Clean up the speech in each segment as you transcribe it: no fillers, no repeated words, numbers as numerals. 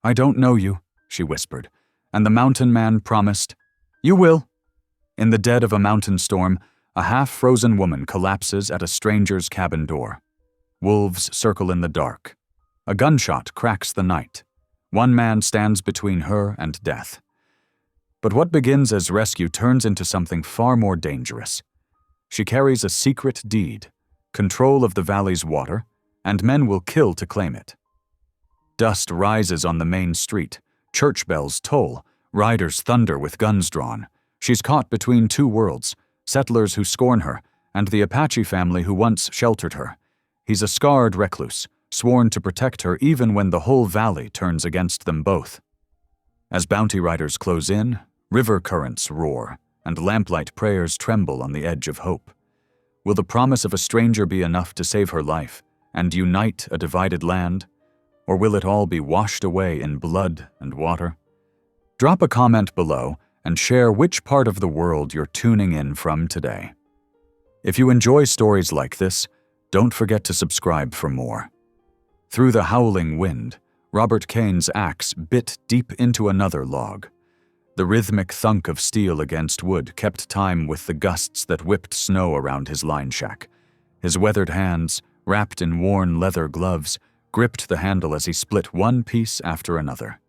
"I don't know you," she whispered, and the mountain man promised, "You will." In the dead of a mountain storm, a half-frozen woman collapses at a stranger's cabin door. Wolves circle in the dark. A gunshot cracks the night. One man stands between her and death. But what begins as rescue turns into something far more dangerous. She carries a secret deed, control of the valley's water, and men will kill to claim it. Dust rises on the main street. Church bells toll. Riders thunder with guns drawn. She's caught between two worlds, settlers who scorn her, and the Apache family who once sheltered her. He's a scarred recluse, sworn to protect her even when the whole valley turns against them both. As bounty riders close in, river currents roar, and lamplight prayers tremble on the edge of hope. Will the promise of a stranger be enough to save her life and unite a divided land? Or will it all be washed away in blood and water? Drop a comment below and share which part of the world you're tuning in from today. If you enjoy stories like this, don't forget to subscribe for more. Through the howling wind, Robert Kane's axe bit deep into another log. The rhythmic thunk of steel against wood kept time with the gusts that whipped snow around his line shack. His weathered hands, wrapped in worn leather gloves, gripped the handle as he split one piece after another.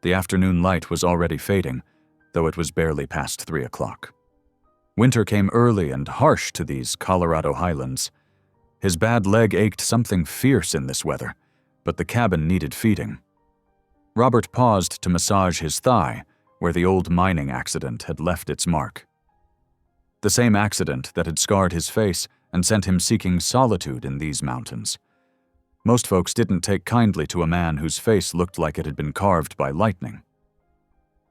The afternoon light was already fading, though it was barely past 3 o'clock. Winter came early and harsh to these Colorado highlands. His bad leg ached something fierce in this weather, but the cabin needed feeding. Robert paused to massage his thigh, where the old mining accident had left its mark. The same accident that had scarred his face and sent him seeking solitude in these mountains. Most folks didn't take kindly to a man whose face looked like it had been carved by lightning.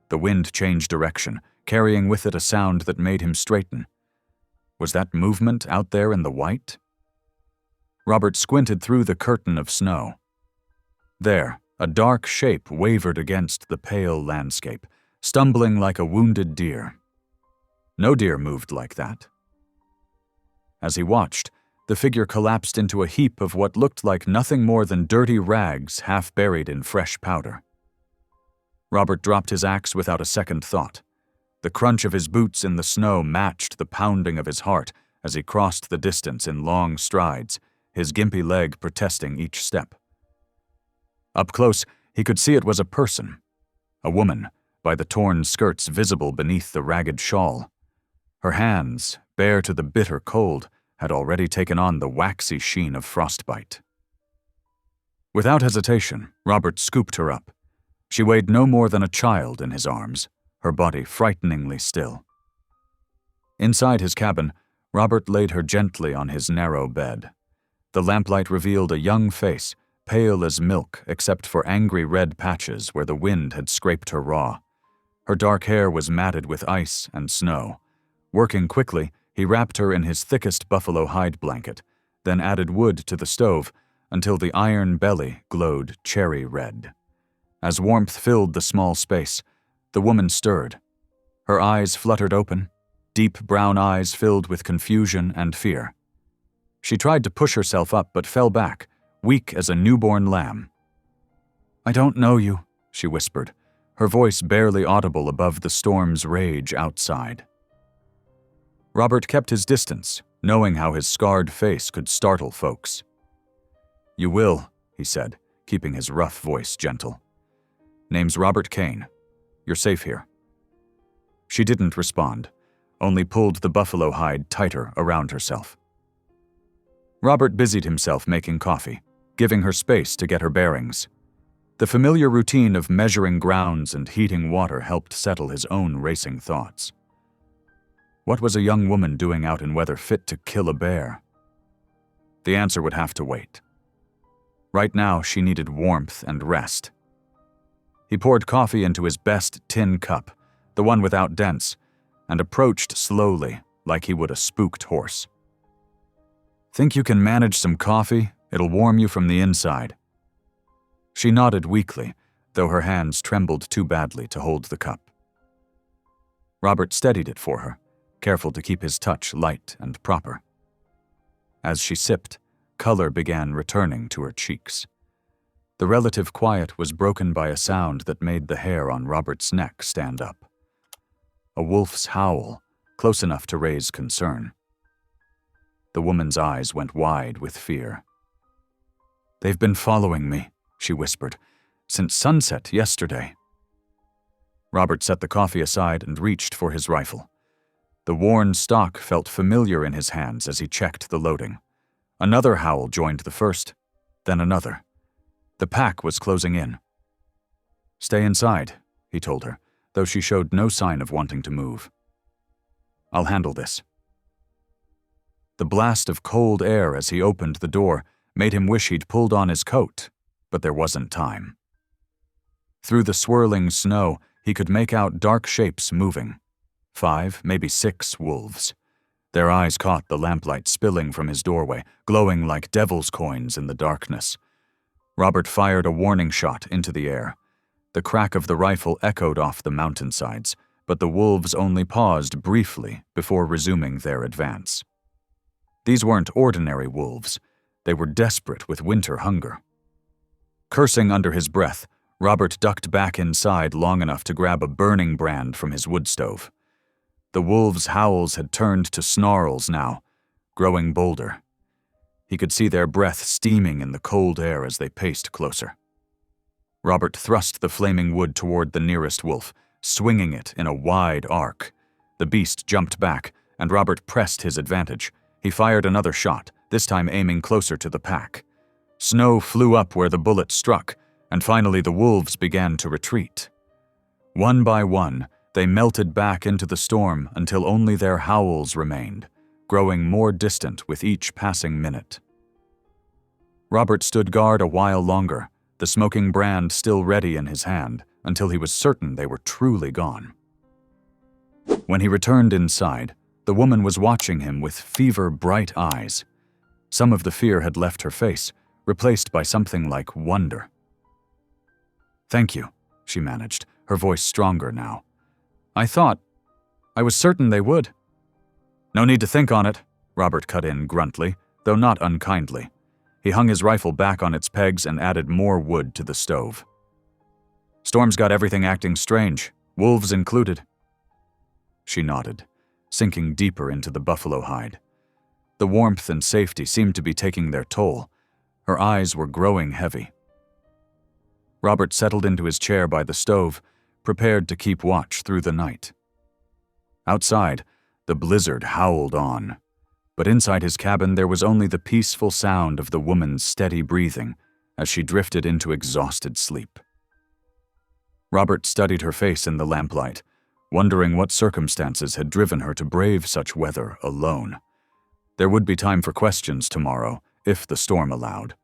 The wind changed direction, carrying with it a sound that made him straighten. Was that movement out there in the white? Robert squinted through the curtain of snow. There, a dark shape wavered against the pale landscape, stumbling like a wounded deer. No deer moved like that. As he watched, the figure collapsed into a heap of what looked like nothing more than dirty rags half buried in fresh powder. Robert dropped his axe without a second thought. The crunch of his boots in the snow matched the pounding of his heart as he crossed the distance in long strides, his gimpy leg protesting each step. Up close, he could see it was a person, a woman, by the torn skirts visible beneath the ragged shawl. Her hands, bare to the bitter cold, had already taken on the waxy sheen of frostbite. Without hesitation, Robert scooped her up. She weighed no more than a child in his arms, her body frighteningly still. Inside his cabin, Robert laid her gently on his narrow bed. The lamplight revealed a young face, pale as milk except for angry red patches where the wind had scraped her raw. Her dark hair was matted with ice and snow. Working quickly, he wrapped her in his thickest buffalo hide blanket, then added wood to the stove until the iron belly glowed cherry red. As warmth filled the small space, the woman stirred. Her eyes fluttered open, deep brown eyes filled with confusion and fear. She tried to push herself up but fell back, weak as a newborn lamb. "I don't know you," she whispered, her voice barely audible above the storm's rage outside. Robert kept his distance, knowing how his scarred face could startle folks. "You will," he said, keeping his rough voice gentle. "Name's Robert Kane. You're safe here." She didn't respond, only pulled the buffalo hide tighter around herself. Robert busied himself making coffee, giving her space to get her bearings. The familiar routine of measuring grounds and heating water helped settle his own racing thoughts. What was a young woman doing out in weather fit to kill a bear? The answer would have to wait. Right now, she needed warmth and rest. He poured coffee into his best tin cup, the one without dents, and approached slowly, like he would a spooked horse. "Think you can manage some coffee? It'll warm you from the inside." She nodded weakly, though her hands trembled too badly to hold the cup. Robert steadied it for her, careful to keep his touch light and proper. As she sipped, color began returning to her cheeks. The relative quiet was broken by a sound that made the hair on Robert's neck stand up. A wolf's howl, close enough to raise concern. The woman's eyes went wide with fear. "They've been following me," she whispered, "since sunset yesterday." Robert set the coffee aside and reached for his rifle. The worn stock felt familiar in his hands as he checked the loading. Another howl joined the first, then another. The pack was closing in. "Stay inside," he told her, though she showed no sign of wanting to move. "I'll handle this." The blast of cold air as he opened the door made him wish he'd pulled on his coat, but there wasn't time. Through the swirling snow, he could make out dark shapes moving. 5, maybe 6 wolves. Their eyes caught the lamplight spilling from his doorway, glowing like devil's coins in the darkness. Robert fired a warning shot into the air. The crack of the rifle echoed off the mountainsides, but the wolves only paused briefly before resuming their advance. These weren't ordinary wolves. They were desperate with winter hunger. Cursing under his breath, Robert ducked back inside long enough to grab a burning brand from his wood stove. The wolves' howls had turned to snarls now, growing bolder. He could see their breath steaming in the cold air as they paced closer. Robert thrust the flaming wood toward the nearest wolf, swinging it in a wide arc. The beast jumped back, and Robert pressed his advantage. He fired another shot, this time aiming closer to the pack. Snow flew up where the bullet struck, and finally the wolves began to retreat. One by one, they melted back into the storm until only their howls remained, growing more distant with each passing minute. Robert stood guard a while longer, the smoking brand still ready in his hand, until he was certain they were truly gone. When he returned inside, the woman was watching him with fever-bright eyes. Some of the fear had left her face, replaced by something like wonder. "Thank you," she managed, her voice stronger now. I was certain they would." "No need to think on it," Robert cut in gruntly, though not unkindly. He hung his rifle back on its pegs and added more wood to the stove. "Storm's got everything acting strange, wolves included." She nodded, sinking deeper into the buffalo hide. The warmth and safety seemed to be taking their toll. Her eyes were growing heavy. Robert settled into his chair by the stove, prepared to keep watch through the night. Outside, the blizzard howled on, but inside his cabin there was only the peaceful sound of the woman's steady breathing as she drifted into exhausted sleep. Robert studied her face in the lamplight, wondering what circumstances had driven her to brave such weather alone. There would be time for questions tomorrow, if the storm allowed.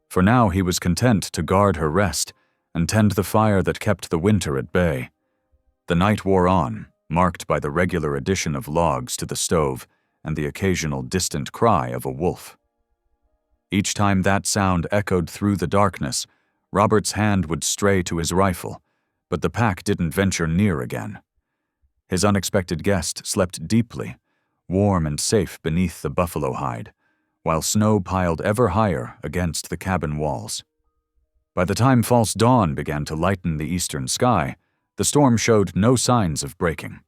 For now he was content to guard her rest and tend the fire that kept the winter at bay. The night wore on, marked by the regular addition of logs to the stove and the occasional distant cry of a wolf. Each time that sound echoed through the darkness, Robert's hand would stray to his rifle, but the pack didn't venture near again. His unexpected guest slept deeply, warm and safe beneath the buffalo hide, while snow piled ever higher against the cabin walls. By the time false dawn began to lighten the eastern sky, the storm showed no signs of breaking.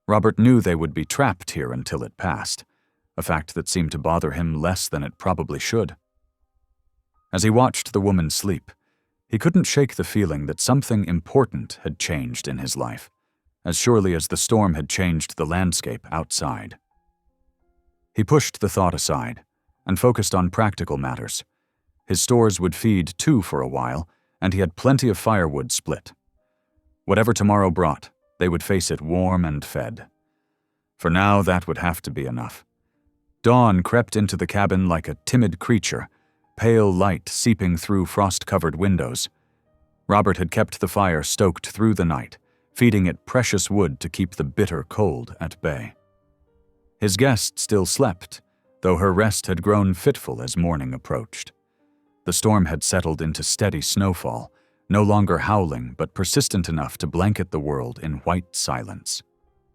Robert knew they would be trapped here until it passed, a fact that seemed to bother him less than it probably should. As he watched the woman sleep, he couldn't shake the feeling that something important had changed in his life, as surely as the storm had changed the landscape outside. He pushed the thought aside and focused on practical matters. His stores would feed 2 for a while, and he had plenty of firewood split. Whatever tomorrow brought, they would face it warm and fed. For now, that would have to be enough. Dawn crept into the cabin like a timid creature, pale light seeping through frost-covered windows. Robert had kept the fire stoked through the night, feeding it precious wood to keep the bitter cold at bay. His guest still slept, though her rest had grown fitful as morning approached. The storm had settled into steady snowfall, no longer howling but persistent enough to blanket the world in white silence.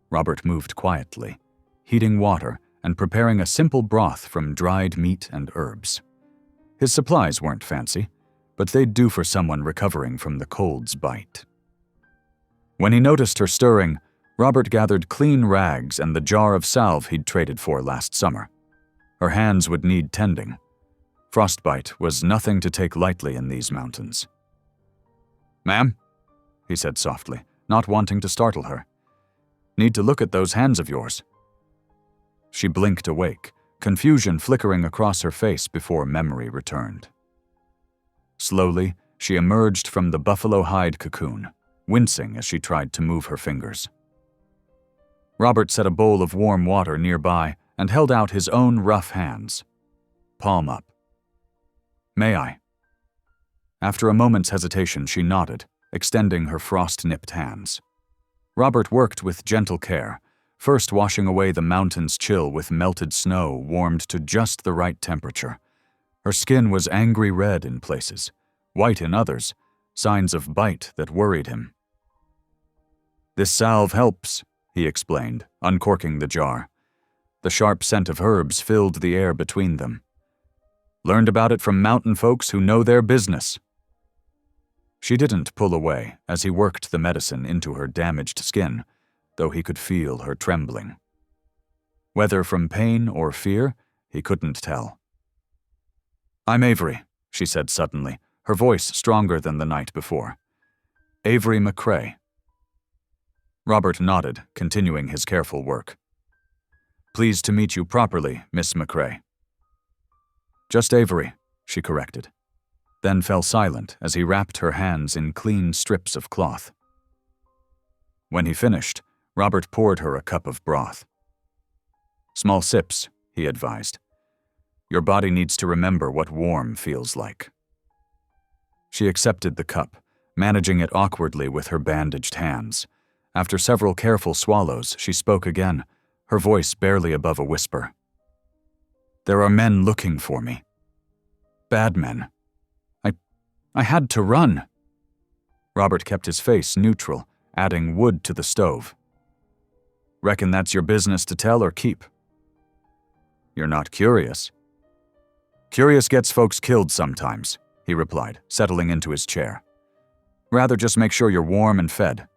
Robert moved quietly, heating water and preparing a simple broth from dried meat and herbs. His supplies weren't fancy, but they'd do for someone recovering from the cold's bite. When he noticed her stirring, Robert gathered clean rags and the jar of salve he'd traded for last summer. Her hands would need tending. Frostbite was nothing to take lightly in these mountains. "Ma'am," he said softly, not wanting to startle her. "Need to look at those hands of yours." She blinked awake, confusion flickering across her face before memory returned. Slowly, she emerged from the buffalo hide cocoon, wincing as she tried to move her fingers. Robert set a bowl of warm water nearby and held out his own rough hands, palm up. "May I?" After a moment's hesitation, she nodded, extending her frost-nipped hands. Robert worked with gentle care, first washing away the mountain's chill with melted snow warmed to just the right temperature. Her skin was angry red in places, white in others, signs of bite that worried him. "This salve helps," he explained, uncorking the jar. The sharp scent of herbs filled the air between them. "Learned about it from mountain folks who know their business." She didn't pull away as he worked the medicine into her damaged skin, though he could feel her trembling. Whether from pain or fear, he couldn't tell. "I'm Avery," she said suddenly, her voice stronger than the night before. "Avery McCrae." Robert nodded, continuing his careful work. "Pleased to meet you properly, Miss McCrae." "Just Avery," she corrected, then fell silent as he wrapped her hands in clean strips of cloth. When he finished, Robert poured her a cup of broth. "Small sips," he advised. "Your body needs to remember what warm feels like." She accepted the cup, managing it awkwardly with her bandaged hands. After several careful swallows, she spoke again, her voice barely above a whisper. "There are men looking for me. Bad men. I had to run." Robert kept his face neutral, adding wood to the stove. "Reckon that's your business to tell or keep?" "You're not curious?" "Curious gets folks killed sometimes," he replied, settling into his chair. "Rather just make sure you're warm and fed."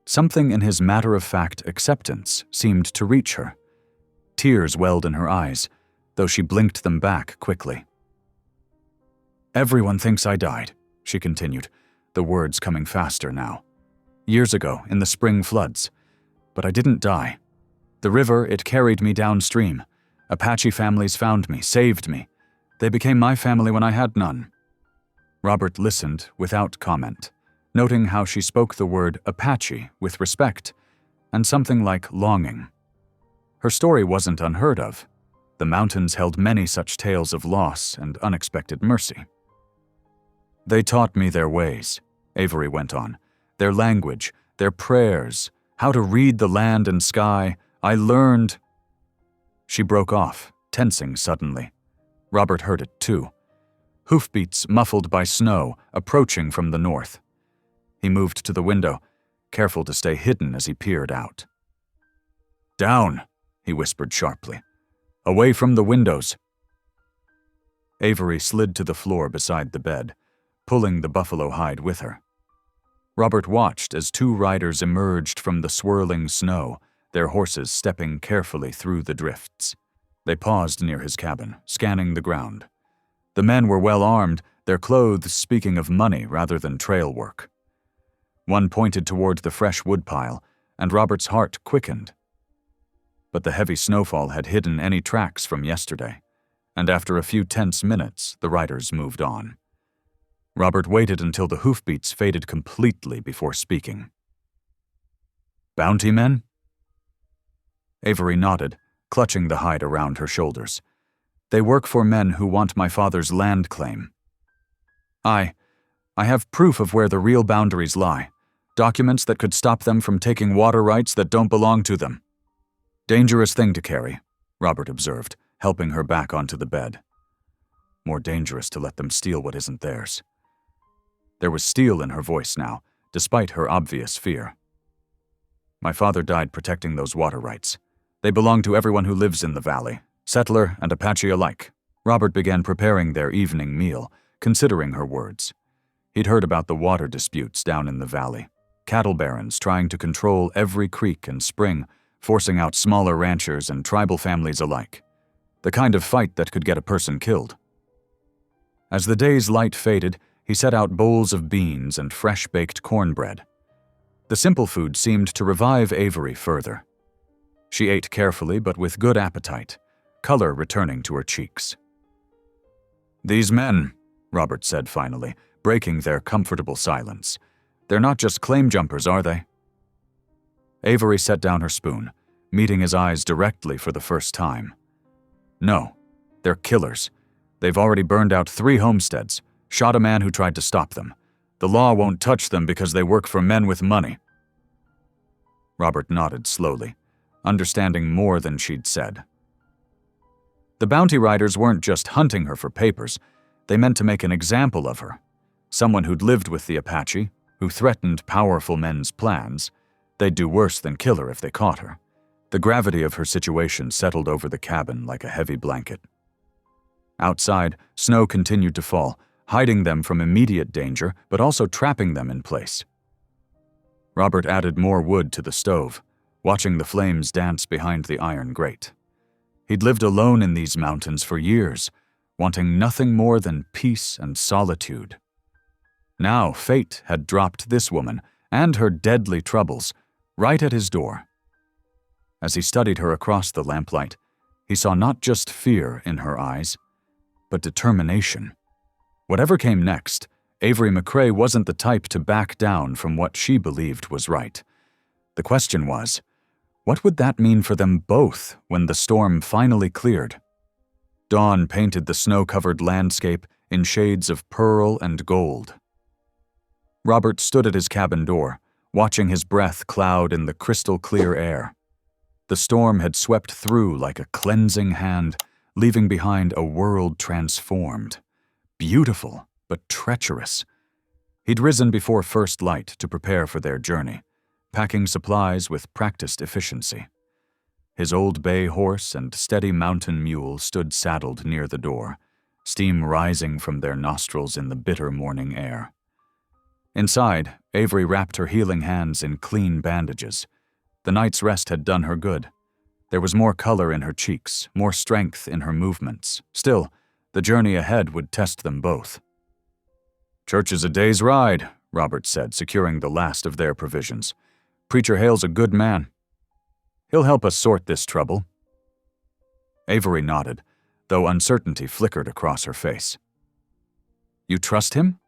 Something in his matter-of-fact acceptance seemed to reach her. Tears welled in her eyes, though she blinked them back quickly. "Everyone thinks I died," she continued, the words coming faster now. "Years ago, in the spring floods. But I didn't die. The river, it carried me downstream. Apache families found me, saved me. They became my family when I had none." Robert listened without comment, noting how she spoke the word Apache with respect, and something like longing. Her story wasn't unheard of. The mountains held many such tales of loss and unexpected mercy. "They taught me their ways," Avery went on, "their language, their prayers, how to read the land and sky. I learned—" She broke off, tensing suddenly. Robert heard it too. Hoofbeats muffled by snow, approaching from the north. He moved to the window, careful to stay hidden as he peered out. "Down," he whispered sharply. "Away from the windows." Avery slid to the floor beside the bed, pulling the buffalo hide with her. Robert watched as two riders emerged from the swirling snow, their horses stepping carefully through the drifts. They paused near his cabin, scanning the ground. The men were well armed, their clothes speaking of money rather than trail work. One pointed toward the fresh woodpile, and Robert's heart quickened. But the heavy snowfall had hidden any tracks from yesterday, and after a few tense minutes, the riders moved on. Robert waited until the hoofbeats faded completely before speaking. "Bounty men?" Avery nodded, clutching the hide around her shoulders. "They work for men who want my father's land claim. I have proof of where the real boundaries lie, documents that could stop them from taking water rights that don't belong to them." "Dangerous thing to carry," Robert observed, helping her back onto the bed. "More dangerous to let them steal what isn't theirs." There was steel in her voice now, despite her obvious fear. "My father died protecting those water rights. They belong to everyone who lives in the valley, settler and Apache alike." Robert began preparing their evening meal, considering her words. He'd heard about the water disputes down in the valley, cattle barons trying to control every creek and spring, forcing out smaller ranchers and tribal families alike. The kind of fight that could get a person killed. As the day's light faded, he set out bowls of beans and fresh-baked cornbread. The simple food seemed to revive Avery further. She ate carefully but with good appetite, color returning to her cheeks. "These men," Robert said finally, breaking their comfortable silence. "They're not just claim jumpers, are they?" Avery set down her spoon, meeting his eyes directly for the first time. "No, they're killers. They've already burned out 3 homesteads, shot a man who tried to stop them. The law won't touch them because they work for men with money." Robert nodded slowly, understanding more than she'd said. The bounty riders weren't just hunting her for papers. They meant to make an example of her. Someone who'd lived with the Apache, who threatened powerful men's plans. They'd do worse than kill her if they caught her. The gravity of her situation settled over the cabin like a heavy blanket. Outside, snow continued to fall, hiding them from immediate danger, but also trapping them in place. Robert added more wood to the stove, watching the flames dance behind the iron grate. He'd lived alone in these mountains for years, wanting nothing more than peace and solitude. Now fate had dropped this woman and her deadly troubles right at his door. As he studied her across the lamplight, he saw not just fear in her eyes, but determination. Whatever came next, Avery McCrae wasn't the type to back down from what she believed was right. The question was, what would that mean for them both when the storm finally cleared? Dawn painted the snow-covered landscape in shades of pearl and gold. Robert stood at his cabin door, watching his breath cloud in the crystal-clear air. The storm had swept through like a cleansing hand, leaving behind a world transformed. Beautiful, but treacherous. He'd risen before first light to prepare for their journey, packing supplies with practiced efficiency. His old bay horse and steady mountain mule stood saddled near the door, steam rising from their nostrils in the bitter morning air. Inside, Avery wrapped her healing hands in clean bandages. The night's rest had done her good. There was more color in her cheeks, more strength in her movements. Still, the journey ahead would test them both. "Church is a day's ride," Robert said, securing the last of their provisions. "Preacher Hale's a good man. He'll help us sort this trouble." Avery nodded, though uncertainty flickered across her face. "You trust him?"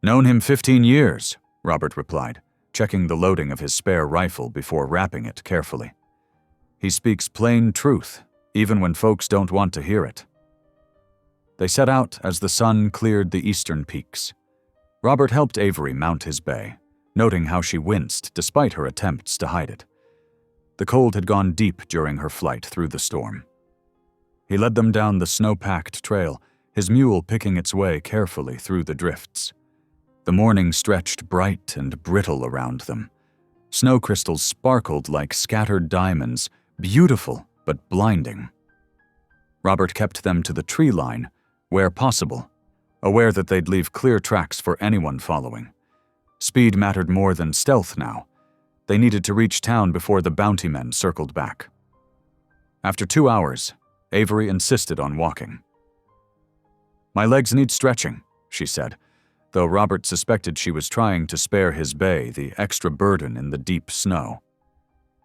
"Known him 15 years, Robert replied, checking the loading of his spare rifle before wrapping it carefully. "He speaks plain truth, even when folks don't want to hear it." They set out as the sun cleared the eastern peaks. Robert helped Avery mount his bay, noting how she winced despite her attempts to hide it. The cold had gone deep during her flight through the storm. He led them down the snow-packed trail, his mule picking its way carefully through the drifts. The morning stretched bright and brittle around them. Snow crystals sparkled like scattered diamonds, beautiful but blinding. Robert kept them to the tree line, where possible, aware that they'd leave clear tracks for anyone following. Speed mattered more than stealth now. They needed to reach town before the bounty men circled back. After 2 hours, Avery insisted on walking. "My legs need stretching," she said, though Robert suspected she was trying to spare his bay the extra burden in the deep snow.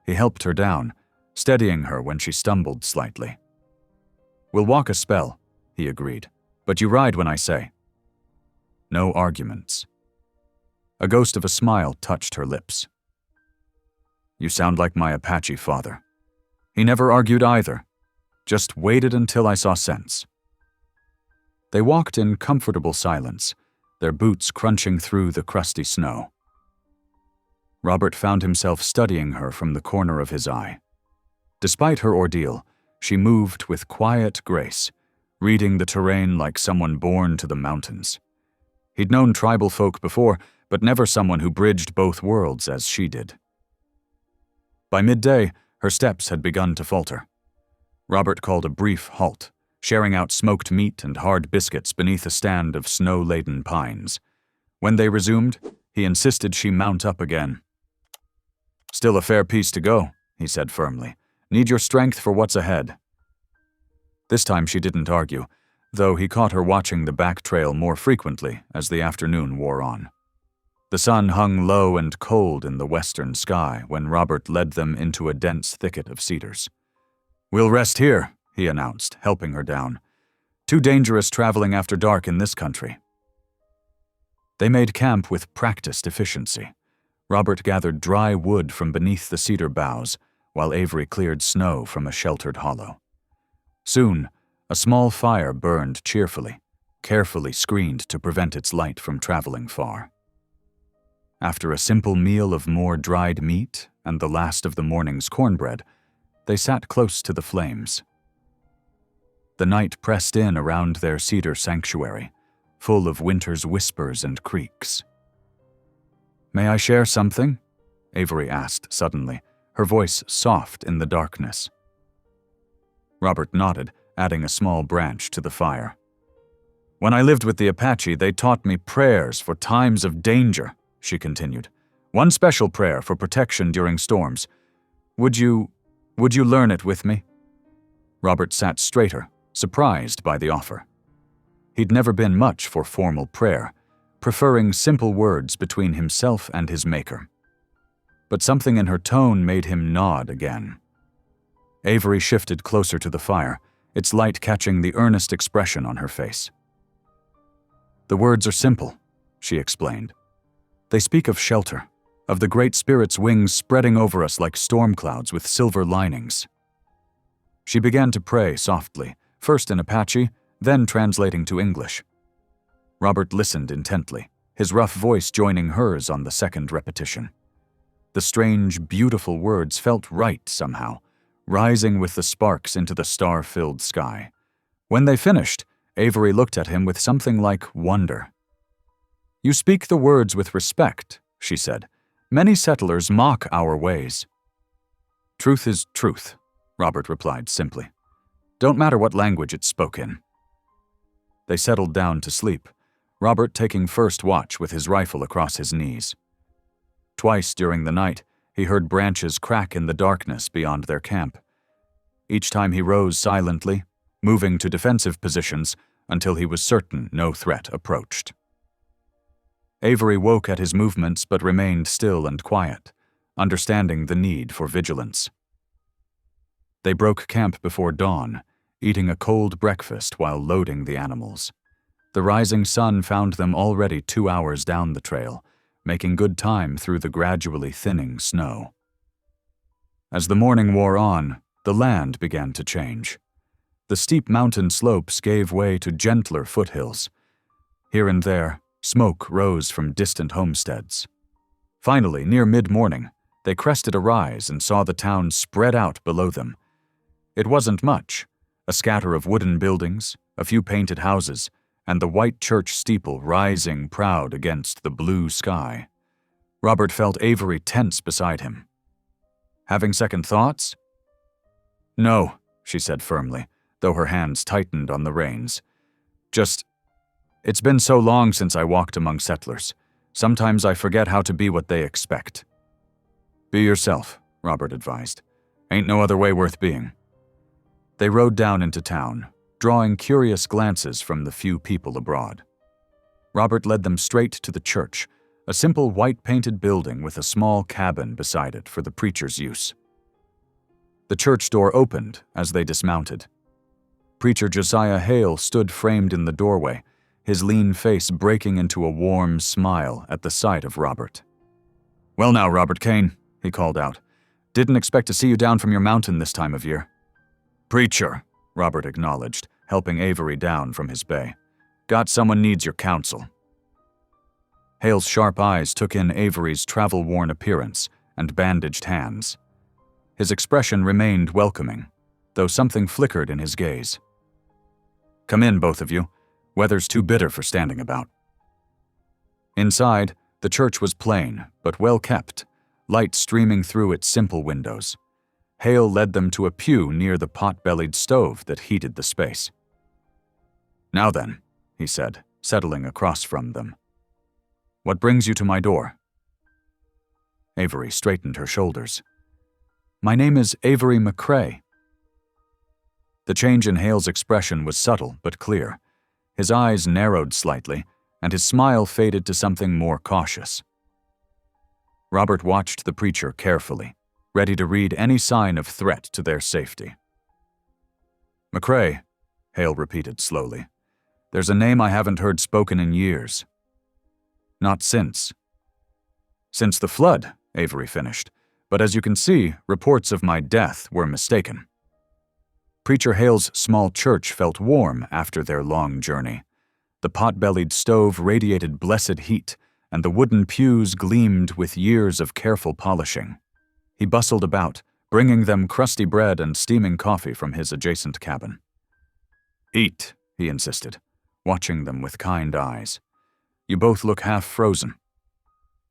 He helped her down, steadying her when she stumbled slightly. "We'll walk a spell," he agreed, "but you ride when I say." No arguments. A ghost of a smile touched her lips. "You sound like my Apache father. He never argued either, just waited until I saw sense." They walked in comfortable silence, their boots crunching through the crusty snow. Robert found himself studying her from the corner of his eye. Despite her ordeal, she moved with quiet grace, reading the terrain like someone born to the mountains. He'd known tribal folk before, but never someone who bridged both worlds as she did. By midday, her steps had begun to falter. Robert called a brief halt, sharing out smoked meat and hard biscuits beneath a stand of snow-laden pines. When they resumed, he insisted she mount up again. "Still a fair piece to go," he said firmly. "Need your strength for what's ahead." This time she didn't argue, though he caught her watching the back trail more frequently as the afternoon wore on. The sun hung low and cold in the western sky when Robert led them into a dense thicket of cedars. "We'll rest here," he announced, helping her down. "Too dangerous traveling after dark in this country." They made camp with practiced efficiency. Robert gathered dry wood from beneath the cedar boughs, while Avery cleared snow from a sheltered hollow. Soon, a small fire burned cheerfully, carefully screened to prevent its light from traveling far. After a simple meal of more dried meat and the last of the morning's cornbread, they sat close to the flames. The night pressed in around their cedar sanctuary, full of winter's whispers and creaks. "May I share something?" Avery asked suddenly, her voice soft in the darkness. Robert nodded, adding a small branch to the fire. "When I lived with the Apache, they taught me prayers for times of danger," she continued. "One special prayer for protection during storms. Would you learn it with me?" Robert sat straighter, surprised by the offer. He'd never been much for formal prayer, preferring simple words between himself and his maker. But something in her tone made him nod again. Avery shifted closer to the fire, its light catching the earnest expression on her face. "The words are simple," she explained. "They speak of shelter, of the Great Spirit's wings spreading over us like storm clouds with silver linings." She began to pray softly, first in Apache, then translating to English. Robert listened intently, his rough voice joining hers on the second repetition. The strange, beautiful words felt right somehow, rising with the sparks into the star-filled sky. When they finished, Avery looked at him with something like wonder. "You speak the words with respect," she said. "Many settlers mock our ways." "Truth is truth," Robert replied simply. "Don't matter what language it's spoken in." They settled down to sleep, Robert taking first watch with his rifle across his knees. Twice during the night, he heard branches crack in the darkness beyond their camp. Each time he rose silently, moving to defensive positions until he was certain no threat approached. Avery woke at his movements but remained still and quiet, understanding the need for vigilance. They broke camp before dawn, eating a cold breakfast while loading the animals. The rising sun found them already 2 hours down the trail, making good time through the gradually thinning snow. As the morning wore on, the land began to change. The steep mountain slopes gave way to gentler foothills. Here and there, smoke rose from distant homesteads. Finally, near mid-morning, they crested a rise and saw the town spread out below them. It wasn't much, a scatter of wooden buildings, a few painted houses, and the white church steeple rising proud against the blue sky. Robert felt Avery tense beside him. "Having second thoughts?" "No," she said firmly, though her hands tightened on the reins. It's been so long since I walked among settlers. Sometimes I forget how to be what they expect." "Be yourself," Robert advised. "Ain't no other way worth being." They rode down into town, drawing curious glances from the few people abroad. Robert led them straight to the church, a simple white-painted building with a small cabin beside it for the preacher's use. The church door opened as they dismounted. Preacher Josiah Hale stood framed in the doorway, his lean face breaking into a warm smile at the sight of Robert. "Well now, Robert Kane," he called out. "Didn't expect to see you down from your mountain this time of year." "Preacher," Robert acknowledged, helping Avery down from his bay. "Got someone needs your counsel." Hale's sharp eyes took in Avery's travel-worn appearance and bandaged hands. His expression remained welcoming, though something flickered in his gaze. "Come in, both of you. Weather's too bitter for standing about." Inside, the church was plain, but well kept, light streaming through its simple windows. Hale led them to a pew near the pot-bellied stove that heated the space. Now then, he said, settling across from them. What brings you to my door? Avery straightened her shoulders. My name is Avery McCrae. The change in Hale's expression was subtle but clear. His eyes narrowed slightly, and his smile faded to something more cautious. Robert watched the preacher carefully, ready to read any sign of threat to their safety. McCrae, Hale repeated slowly. There's a name I haven't heard spoken in years. Not since. Since the flood, Avery finished, but as you can see, reports of my death were mistaken. Preacher Hale's small church felt warm after their long journey. The pot-bellied stove radiated blessed heat, and the wooden pews gleamed with years of careful polishing. He bustled about, bringing them crusty bread and steaming coffee from his adjacent cabin. Eat, he insisted, watching them with kind eyes. You both look half frozen.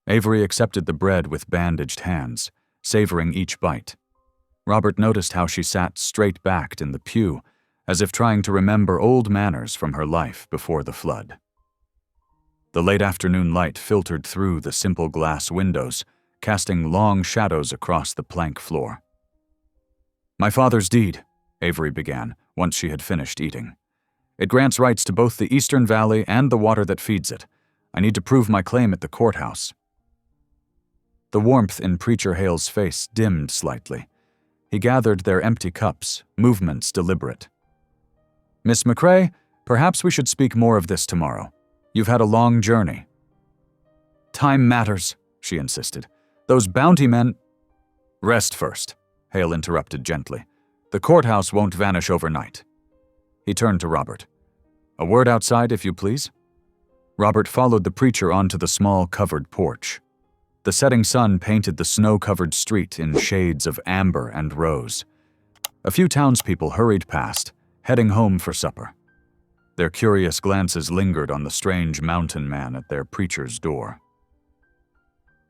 Avery accepted the bread with bandaged hands, savoring each bite. Robert noticed how she sat straight-backed in the pew, as if trying to remember old manners from her life before the flood. The late afternoon light filtered through the simple glass windows, casting long shadows across the plank floor. My father's deed, Avery began, once she had finished eating. It grants rights to both the Eastern Valley and the water that feeds it. I need to prove my claim at the courthouse. The warmth in Preacher Hale's face dimmed slightly. He gathered their empty cups, movements deliberate. Miss McCrae, perhaps we should speak more of this tomorrow. You've had a long journey. Time matters, she insisted. Those bounty men— Rest first, Hale interrupted gently. The courthouse won't vanish overnight. He turned to Robert. A word outside, if you please. Robert followed the preacher onto the small covered porch. The setting sun painted the snow-covered street in shades of amber and rose. A few townspeople hurried past, heading home for supper. Their curious glances lingered on the strange mountain man at their preacher's door.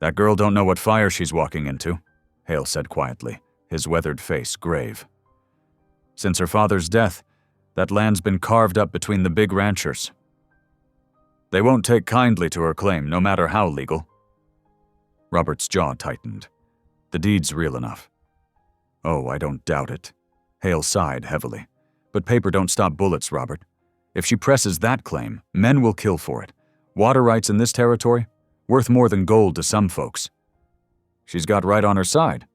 That girl don't know what fire she's walking into, Hale said quietly, his weathered face grave. Since her father's death, that land's been carved up between the big ranchers. They won't take kindly to her claim, no matter how legal. Robert's jaw tightened. The deed's real enough. Oh, I don't doubt it. Hale sighed heavily. But paper don't stop bullets, Robert. If she presses that claim, men will kill for it. Water rights in this territory? Worth more than gold to some folks. She's got right on her side.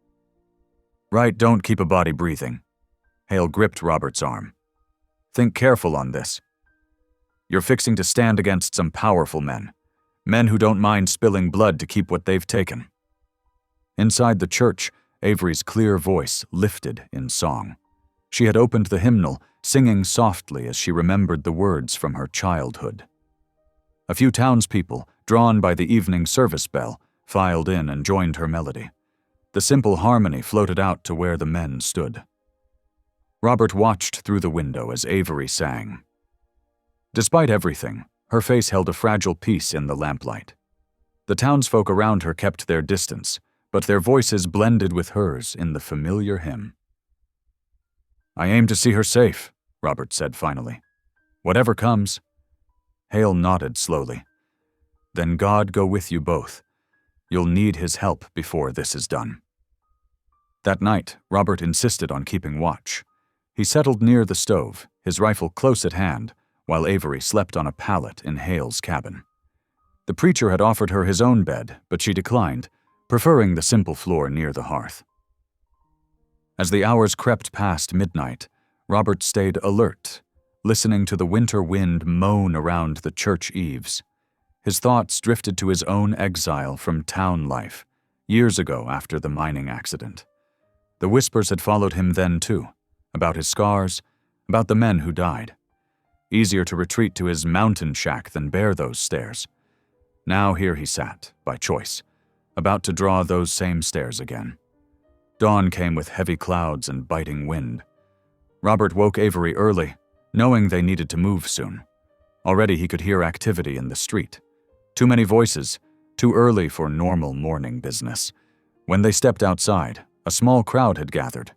Right don't keep a body breathing. Hale gripped Robert's arm. Think careful on this. You're fixing to stand against some powerful men. Men who don't mind spilling blood to keep what they've taken. Inside the church, Avery's clear voice lifted in song. She had opened the hymnal, singing softly as she remembered the words from her childhood. A few townspeople, drawn by the evening service bell, filed in and joined her melody. The simple harmony floated out to where the men stood. Robert watched through the window as Avery sang. Despite everything, her face held a fragile peace in the lamplight. The townsfolk around her kept their distance, but their voices blended with hers in the familiar hymn. I aim to see her safe, Robert said finally. Whatever comes. Hale nodded slowly. Then God go with you both. You'll need his help before this is done. That night, Robert insisted on keeping watch. He settled near the stove, his rifle close at hand, while Avery slept on a pallet in Hale's cabin. The preacher had offered her his own bed, but she declined, preferring the simple floor near the hearth. As the hours crept past midnight, Robert stayed alert, listening to the winter wind moan around the church eaves. His thoughts drifted to his own exile from town life, years ago after the mining accident. The whispers had followed him then too, about his scars, about the men who died. Easier to retreat to his mountain shack than bear those stairs. Now here he sat, by choice, about to draw those same stairs again. Dawn came with heavy clouds and biting wind. Robert woke Avery early, knowing they needed to move soon. Already he could hear activity in the street. Too many voices, too early for normal morning business. When they stepped outside, a small crowd had gathered.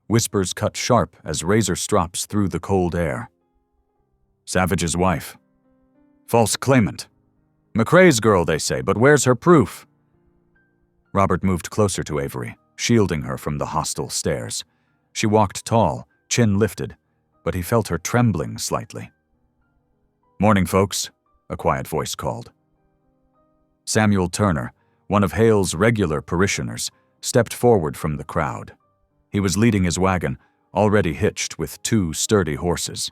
Whispers cut sharp as razor strops through the cold air. Savage's wife. False claimant. McRae's girl, they say, but where's her proof? Robert moved closer to Avery, shielding her from the hostile stares. She walked tall, chin lifted, but he felt her trembling slightly. "Morning, folks," a quiet voice called. Samuel Turner, one of Hale's regular parishioners, stepped forward from the crowd. He was leading his wagon, already hitched with 2 sturdy horses.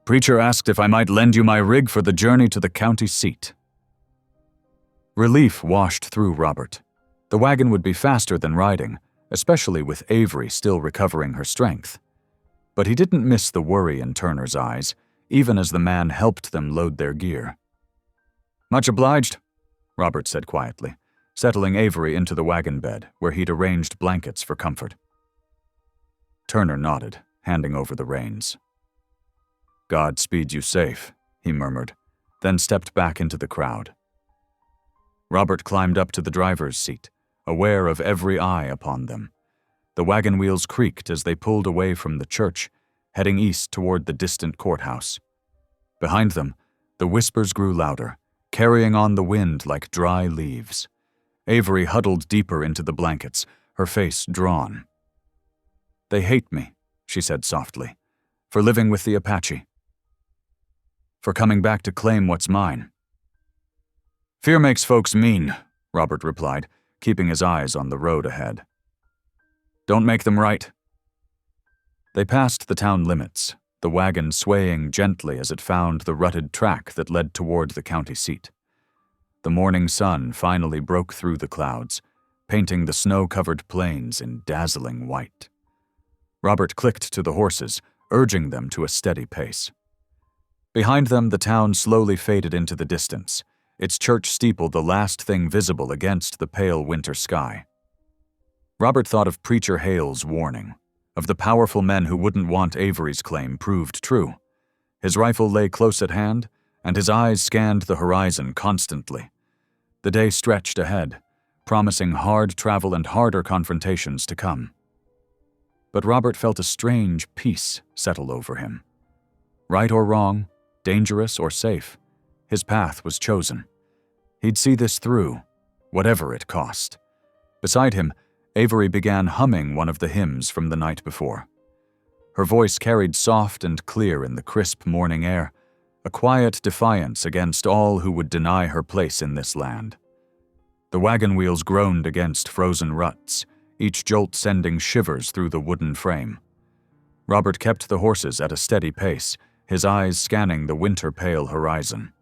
"Preacher asked if I might lend you my rig for the journey to the county seat." Relief washed through Robert. The wagon would be faster than riding, especially with Avery still recovering her strength. But he didn't miss the worry in Turner's eyes, even as the man helped them load their gear. "Much obliged," Robert said quietly, settling Avery into the wagon bed, where he'd arranged blankets for comfort. Turner nodded, handing over the reins. "God speed you safe," he murmured, then stepped back into the crowd. Robert climbed up to the driver's seat, aware of every eye upon them. The wagon wheels creaked as they pulled away from the church, heading east toward the distant courthouse. Behind them, the whispers grew louder, carrying on the wind like dry leaves. Avery huddled deeper into the blankets, her face drawn. "They hate me," she said softly, "for living with the Apache. For coming back to claim what's mine." "Fear makes folks mean," Robert replied, keeping his eyes on the road ahead. "Don't make them right." They passed the town limits, the wagon swaying gently as it found the rutted track that led toward the county seat. The morning sun finally broke through the clouds, painting the snow-covered plains in dazzling white. Robert clicked to the horses, urging them to a steady pace. Behind them, the town slowly faded into the distance, its church steeple the last thing visible against the pale winter sky. Robert thought of Preacher Hale's warning, of the powerful men who wouldn't want Avery's claim proved true. His rifle lay close at hand, and his eyes scanned the horizon constantly. The day stretched ahead, promising hard travel and harder confrontations to come. But Robert felt a strange peace settle over him. Right or wrong, dangerous or safe, his path was chosen. He'd see this through, whatever it cost. Beside him, Avery began humming one of the hymns from the night before. Her voice carried soft and clear in the crisp morning air, a quiet defiance against all who would deny her place in this land. The wagon wheels groaned against frozen ruts, each jolt sending shivers through the wooden frame. Robert kept the horses at a steady pace, his eyes scanning the winter-pale horizon.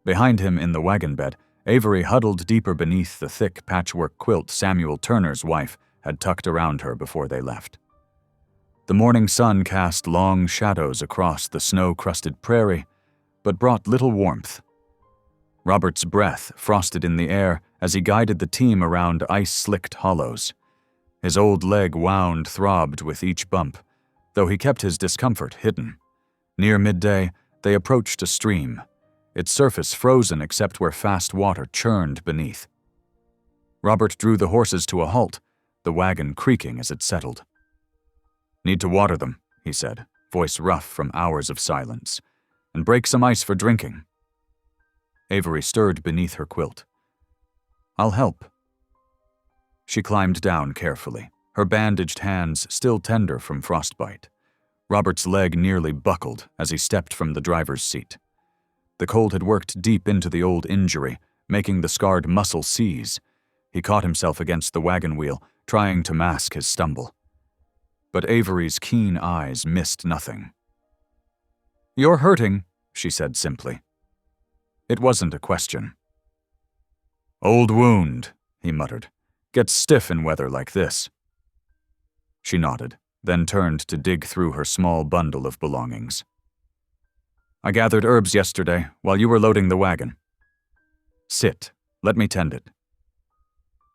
Behind him in the wagon bed, Avery huddled deeper beneath the thick patchwork quilt Samuel Turner's wife had tucked around her before they left. The morning sun cast long shadows across the snow-crusted prairie, but brought little warmth. Robert's breath frosted in the air as he guided the team around ice-slicked hollows. His old leg wound throbbed with each bump, though he kept his discomfort hidden. Near midday, they approached a stream, its surface frozen except where fast water churned beneath. Robert drew the horses to a halt, the wagon creaking as it settled. "Need to water them," he said, voice rough from hours of silence, "and break some ice for drinking." Avery stirred beneath her quilt. "I'll help." She climbed down carefully, her bandaged hands still tender from frostbite. Robert's leg nearly buckled as he stepped from the driver's seat. The cold had worked deep into the old injury, making the scarred muscle seize. He caught himself against the wagon wheel, trying to mask his stumble. But Avery's keen eyes missed nothing. "You're hurting," she said simply. It wasn't a question. "Old wound," he muttered. "Gets stiff in weather like this." She nodded, then turned to dig through her small bundle of belongings. "I gathered herbs yesterday while you were loading the wagon." "Sit. Let me tend it."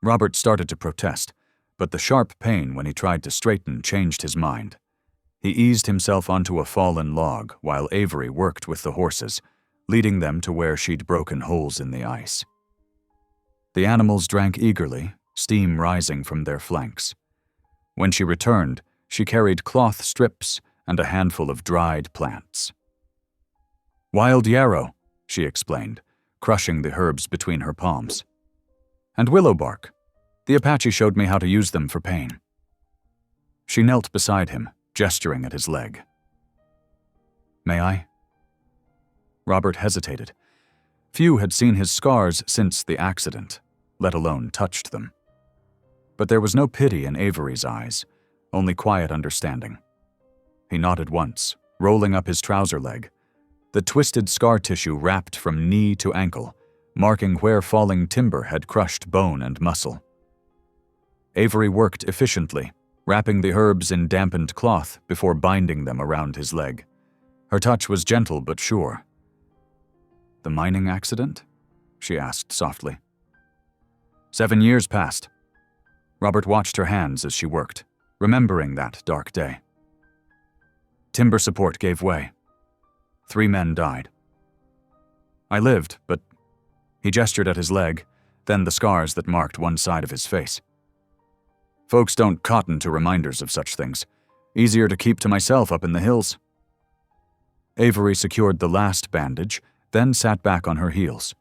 Robert started to protest, but the sharp pain when he tried to straighten changed his mind. He eased himself onto a fallen log while Avery worked with the horses, leading them to where she'd broken holes in the ice. The animals drank eagerly, steam rising from their flanks. When she returned, she carried cloth strips and a handful of dried plants. Wild yarrow, she explained, crushing the herbs between her palms. And willow bark. The Apache showed me how to use them for pain. She knelt beside him, gesturing at his leg. May I? Robert hesitated. Few had seen his scars since the accident, let alone touched them. But there was no pity in Avery's eyes, only quiet understanding. He nodded once, rolling up his trouser leg. The twisted scar tissue wrapped from knee to ankle, marking where falling timber had crushed bone and muscle. Avery worked efficiently, wrapping the herbs in dampened cloth before binding them around his leg. Her touch was gentle but sure. The mining accident? She asked softly. 7 years passed. Robert watched her hands as she worked, remembering that dark day. Timber support gave way. 3 men died. I lived, but he gestured at his leg, then the scars that marked one side of his face. Folks don't cotton to reminders of such things. Easier to keep to myself up in the hills. Avery secured the last bandage, then sat back on her heels.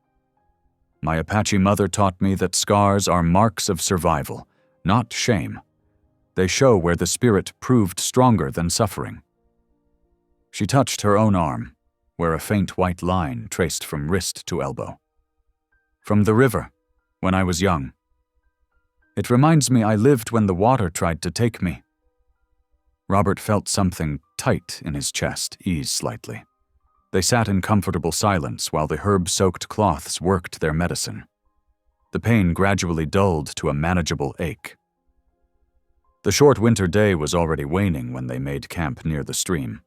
My Apache mother taught me that scars are marks of survival, not shame. They show where the spirit proved stronger than suffering. She touched her own arm, where a faint white line traced from wrist to elbow. From the river, when I was young. It reminds me I lived when the water tried to take me. Robert felt something tight in his chest ease slightly. They sat in comfortable silence while the herb-soaked cloths worked their medicine. The pain gradually dulled to a manageable ache. The short winter day was already waning when they made camp near the stream.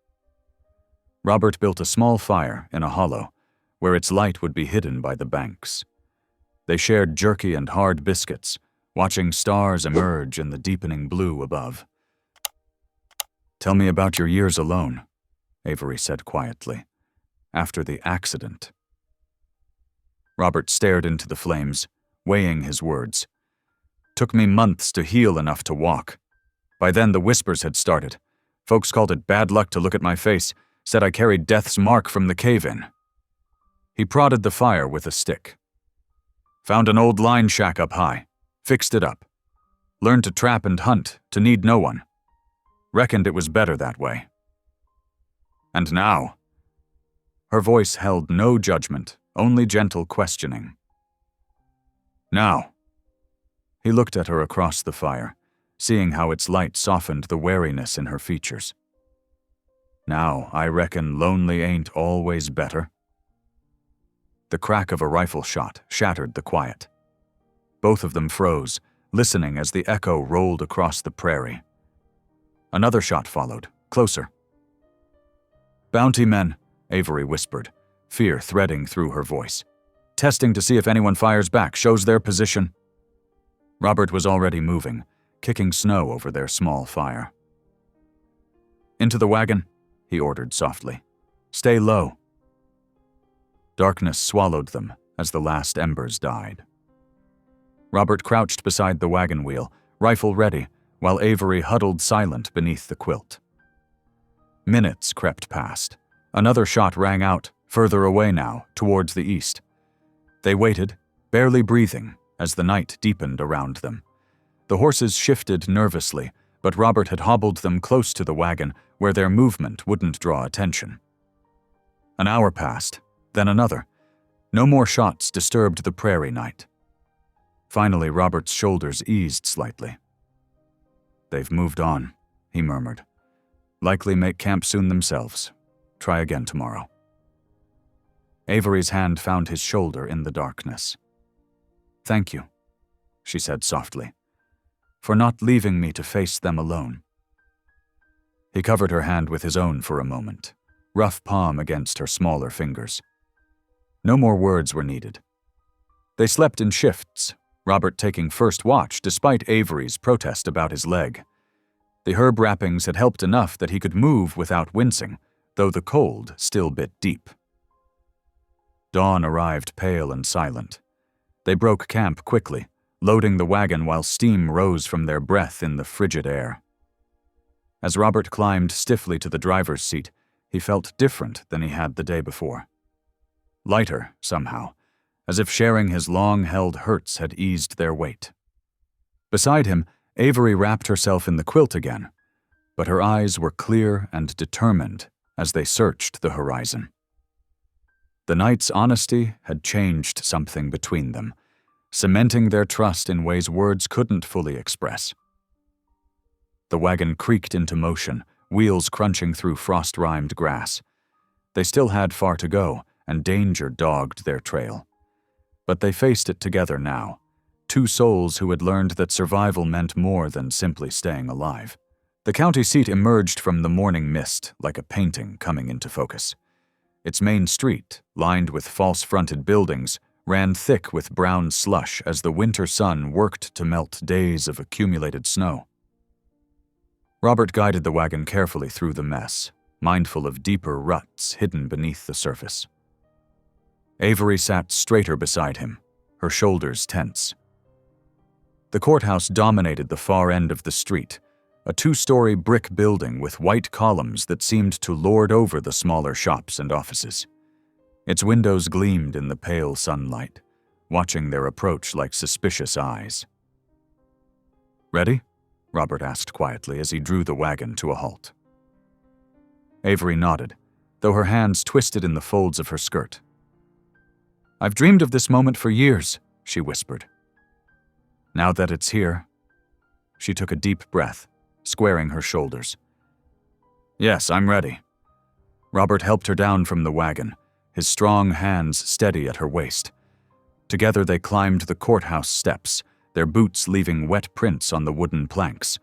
Robert built a small fire in a hollow, where its light would be hidden by the banks. They shared jerky and hard biscuits, watching stars emerge in the deepening blue above. Tell me about your years alone, Avery said quietly, after the accident. Robert stared into the flames, weighing his words. Took me months to heal enough to walk. By then the whispers had started. Folks called it bad luck to look at my face, said I carried death's mark from the cave-in. He prodded the fire with a stick. Found an old line shack up high. Fixed it up. Learned to trap and hunt, to need no one. Reckoned it was better that way. And now? Her voice held no judgment, only gentle questioning. Now? He looked at her across the fire, seeing how its light softened the wariness in her features. Now, I reckon lonely ain't always better. The crack of a rifle shot shattered the quiet. Both of them froze, listening as the echo rolled across the prairie. Another shot followed, closer. Bounty men, Avery whispered, fear threading through her voice. Testing to see if anyone fires back, shows their position. Robert was already moving, kicking snow over their small fire. Into the wagon, he ordered softly. Stay low. Darkness swallowed them as the last embers died. Robert crouched beside the wagon wheel, rifle ready, while Avery huddled silent beneath the quilt. Minutes crept past. Another shot rang out, further away now, towards the east. They waited, barely breathing, as the night deepened around them. The horses shifted nervously, but Robert had hobbled them close to the wagon where their movement wouldn't draw attention. An hour passed, then another. No more shots disturbed the prairie night. Finally, Robert's shoulders eased slightly. They've moved on, he murmured. Likely make camp soon themselves. Try again tomorrow. Avery's hand found his shoulder in the darkness. Thank you, she said softly, for not leaving me to face them alone. He covered her hand with his own for a moment, rough palm against her smaller fingers. No more words were needed. They slept in shifts, Robert taking first watch despite Avery's protest about his leg. The herb wrappings had helped enough that he could move without wincing, though the cold still bit deep. Dawn arrived pale and silent. They broke camp quickly, loading the wagon while steam rose from their breath in the frigid air. As Robert climbed stiffly to the driver's seat, he felt different than he had the day before. lighter somehow, as if sharing his long-held hurts had eased their weight. Beside him, Avery wrapped herself in the quilt again, but her eyes were clear and determined as they searched the horizon. The night's honesty had changed something between them, cementing their trust in ways words couldn't fully express. The wagon creaked into motion, wheels crunching through frost-rimed grass. They still had far to go, and danger dogged their trail. But they faced it together now, two souls who had learned that survival meant more than simply staying alive. The county seat emerged from the morning mist like a painting coming into focus. Its main street, lined with false-fronted buildings, ran thick with brown slush as the winter sun worked to melt days of accumulated snow. Robert guided the wagon carefully through the mess, mindful of deeper ruts hidden beneath the surface. Avery sat straighter beside him, her shoulders tense. The courthouse dominated the far end of the street, a two-story brick building with white columns that seemed to lord over the smaller shops and offices. Its windows gleamed in the pale sunlight, watching their approach like suspicious eyes. "Ready?" Robert asked quietly as he drew the wagon to a halt. Avery nodded, though her hands twisted in the folds of her skirt. "I've dreamed of this moment for years," she whispered. "Now that it's here..." She took a deep breath, squaring her shoulders. "Yes, I'm ready." Robert helped her down from the wagon, his strong hands steady at her waist. Together they climbed the courthouse steps, their boots leaving wet prints on the wooden planks.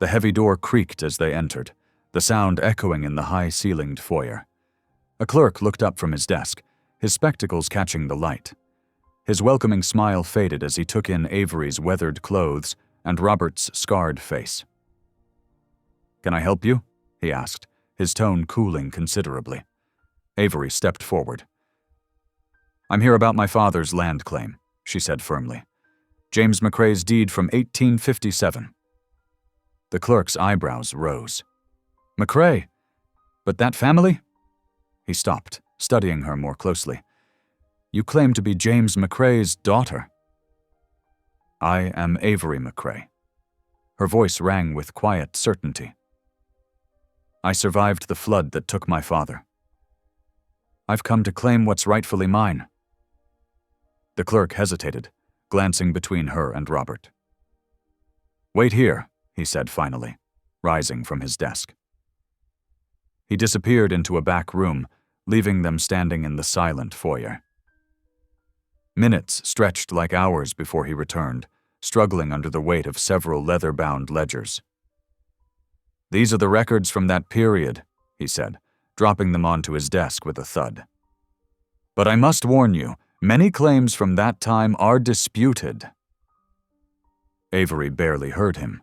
The heavy door creaked as they entered, the sound echoing in the high-ceilinged foyer. A clerk looked up from his desk, his spectacles catching the light. His welcoming smile faded as he took in Avery's weathered clothes and Robert's scarred face. "Can I help you?" he asked, his tone cooling considerably. Avery stepped forward. "I'm here about my father's land claim," she said firmly. "James McCrae's deed from 1857. The clerk's eyebrows rose. "McCrae? But that family?" He stopped, studying her more closely. "You claim to be James McCrae's daughter." "I am Avery McCrae." Her voice rang with quiet certainty. "I survived the flood that took my father. I've come to claim what's rightfully mine." The clerk hesitated, glancing between her and Robert. "Wait here," he said finally, rising from his desk. He disappeared into a back room, leaving them standing in the silent foyer. Minutes stretched like hours before he returned, struggling under the weight of several leather-bound ledgers. "These are the records from that period," he said, dropping them onto his desk with a thud. "But I must warn you, many claims from that time are disputed." Avery barely heard him.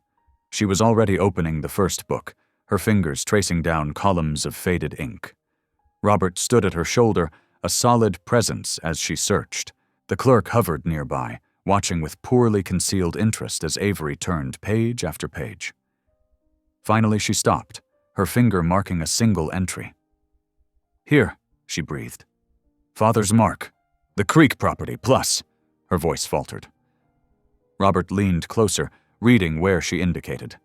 She was already opening the first book, her fingers tracing down columns of faded ink. Robert stood at her shoulder, a solid presence as she searched. The clerk hovered nearby, watching with poorly concealed interest as Avery turned page after page. Finally she stopped, her finger marking a single entry. "Here," she breathed. "Father's mark. The Creek property, plus," her voice faltered. Robert leaned closer, reading where she indicated.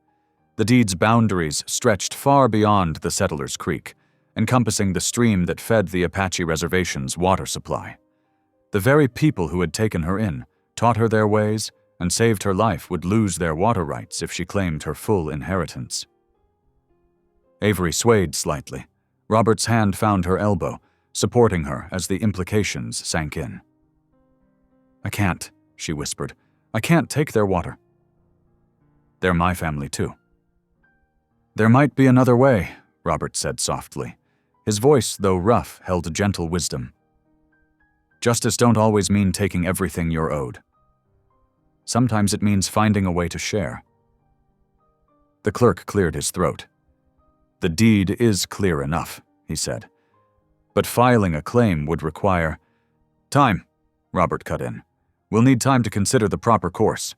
The deed's boundaries stretched far beyond the Settlers' Creek, encompassing the stream that fed the Apache Reservation's water supply. The very people who had taken her in, taught her their ways, and saved her life would lose their water rights if she claimed her full inheritance. Avery swayed slightly. Robert's hand found her elbow, supporting her as the implications sank in. "I can't," she whispered. "I can't take their water." "They're my family, too." "There might be another way," Robert said softly. His voice, though rough, held gentle wisdom. "Justice don't always mean taking everything you're owed. Sometimes it means finding a way to share." The clerk cleared his throat. "The deed is clear enough," he said. "But filing a claim would require..." "Time," Robert cut in. "We'll need time to consider the proper course."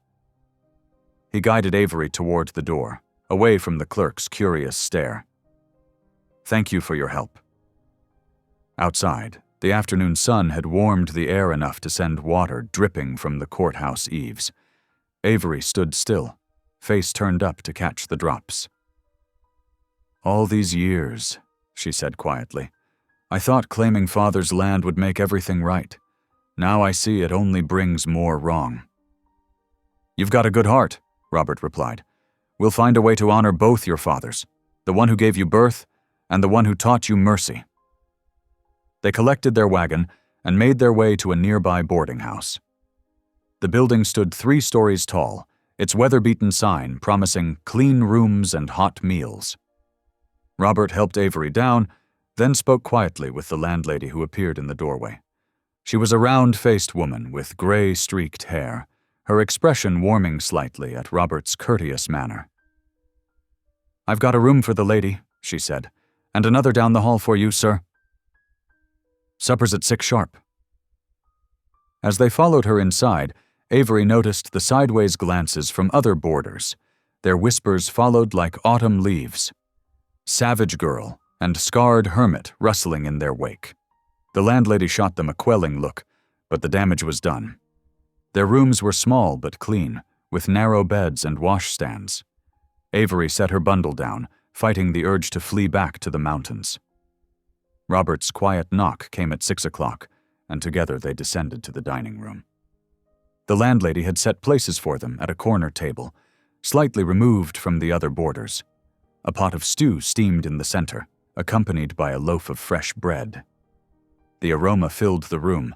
He guided Avery toward the door, away from the clerk's curious stare. "Thank you for your help." Outside, The afternoon sun had warmed the air enough to send water dripping from the courthouse eaves. Avery stood still, face turned up to catch the drops. "All these years," she said quietly, "I thought claiming Father's land would make everything right. Now I see it only brings more wrong." "You've got a good heart," Robert replied. "We'll find a way to honor both your fathers, the one who gave you birth and the one who taught you mercy." They collected their wagon and made their way to a nearby boarding house. The building stood 3 stories tall, its weather-beaten sign promising clean rooms and hot meals. Robert helped Avery down, then spoke quietly with the landlady who appeared in the doorway. She was a round-faced woman with gray-streaked hair, her expression warming slightly at Robert's courteous manner. "I've got a room for the lady," she said, "and another down the hall for you, sir. Supper's at 6 sharp." As they followed her inside, Avery noticed the sideways glances from other boarders. Their whispers followed like autumn leaves. Savage girl and scarred hermit rustling in their wake. The landlady shot them a quelling look, but the damage was done. Their rooms were small but clean, with narrow beds and washstands. Avery set her bundle down, fighting the urge to flee back to the mountains. Robert's quiet knock came at 6 o'clock, and together they descended to the dining room. The landlady had set places for them at a corner table, slightly removed from the other boarders. A pot of stew steamed in the center, accompanied by a loaf of fresh bread. The aroma filled the room,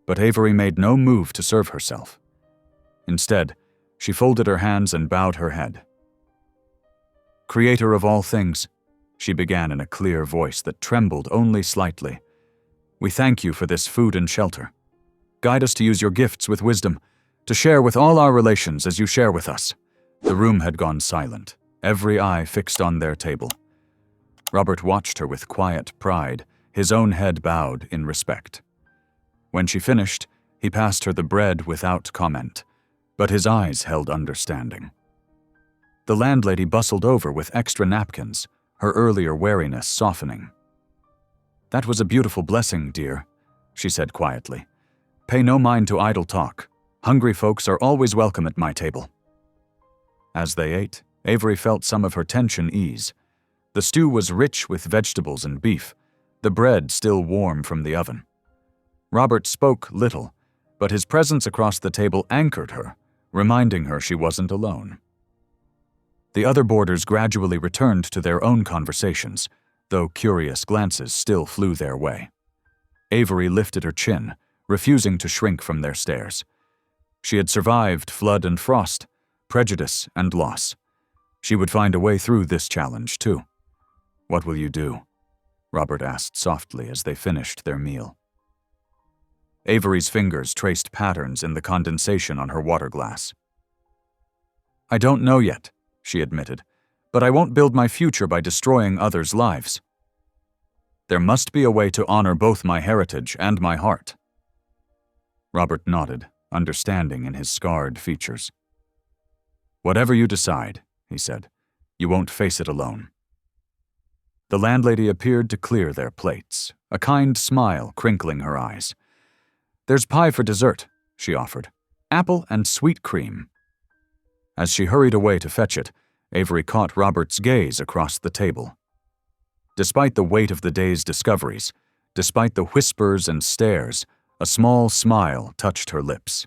but Avery made no move to serve herself. Instead, she folded her hands and bowed her head. "Creator of all things," she began in a clear voice that trembled only slightly, "we thank you for this food and shelter. Guide us to use your gifts with wisdom, to share with all our relations as you share with us." The room had gone silent, every eye fixed on their table. Robert watched her with quiet pride, his own head bowed in respect. When she finished, he passed her the bread without comment, but his eyes held understanding. The landlady bustled over with extra napkins, her earlier wariness softening. "That was a beautiful blessing, dear," she said quietly. "Pay no mind to idle talk. Hungry folks are always welcome at my table." As they ate, Avery felt some of her tension ease. The stew was rich with vegetables and beef, the bread still warm from the oven. Robert spoke little, but his presence across the table anchored her, reminding her she wasn't alone. The other boarders gradually returned to their own conversations, though curious glances still flew their way. Avery lifted her chin, refusing to shrink from their stares. She had survived flood and frost, prejudice and loss. She would find a way through this challenge, too. "What will you do?" Robert asked softly as they finished their meal. Avery's fingers traced patterns in the condensation on her water glass. "I don't know yet," she admitted, "but I won't build my future by destroying others' lives. There must be a way to honor both my heritage and my heart." Robert nodded, understanding in his scarred features. "Whatever you decide," he said, "you won't face it alone." The landlady appeared to clear their plates, a kind smile crinkling her eyes. "There's pie for dessert," she offered. "Apple and sweet cream." As she hurried away to fetch it, Avery caught Robert's gaze across the table. Despite the weight of the day's discoveries, despite the whispers and stares, a small smile touched her lips.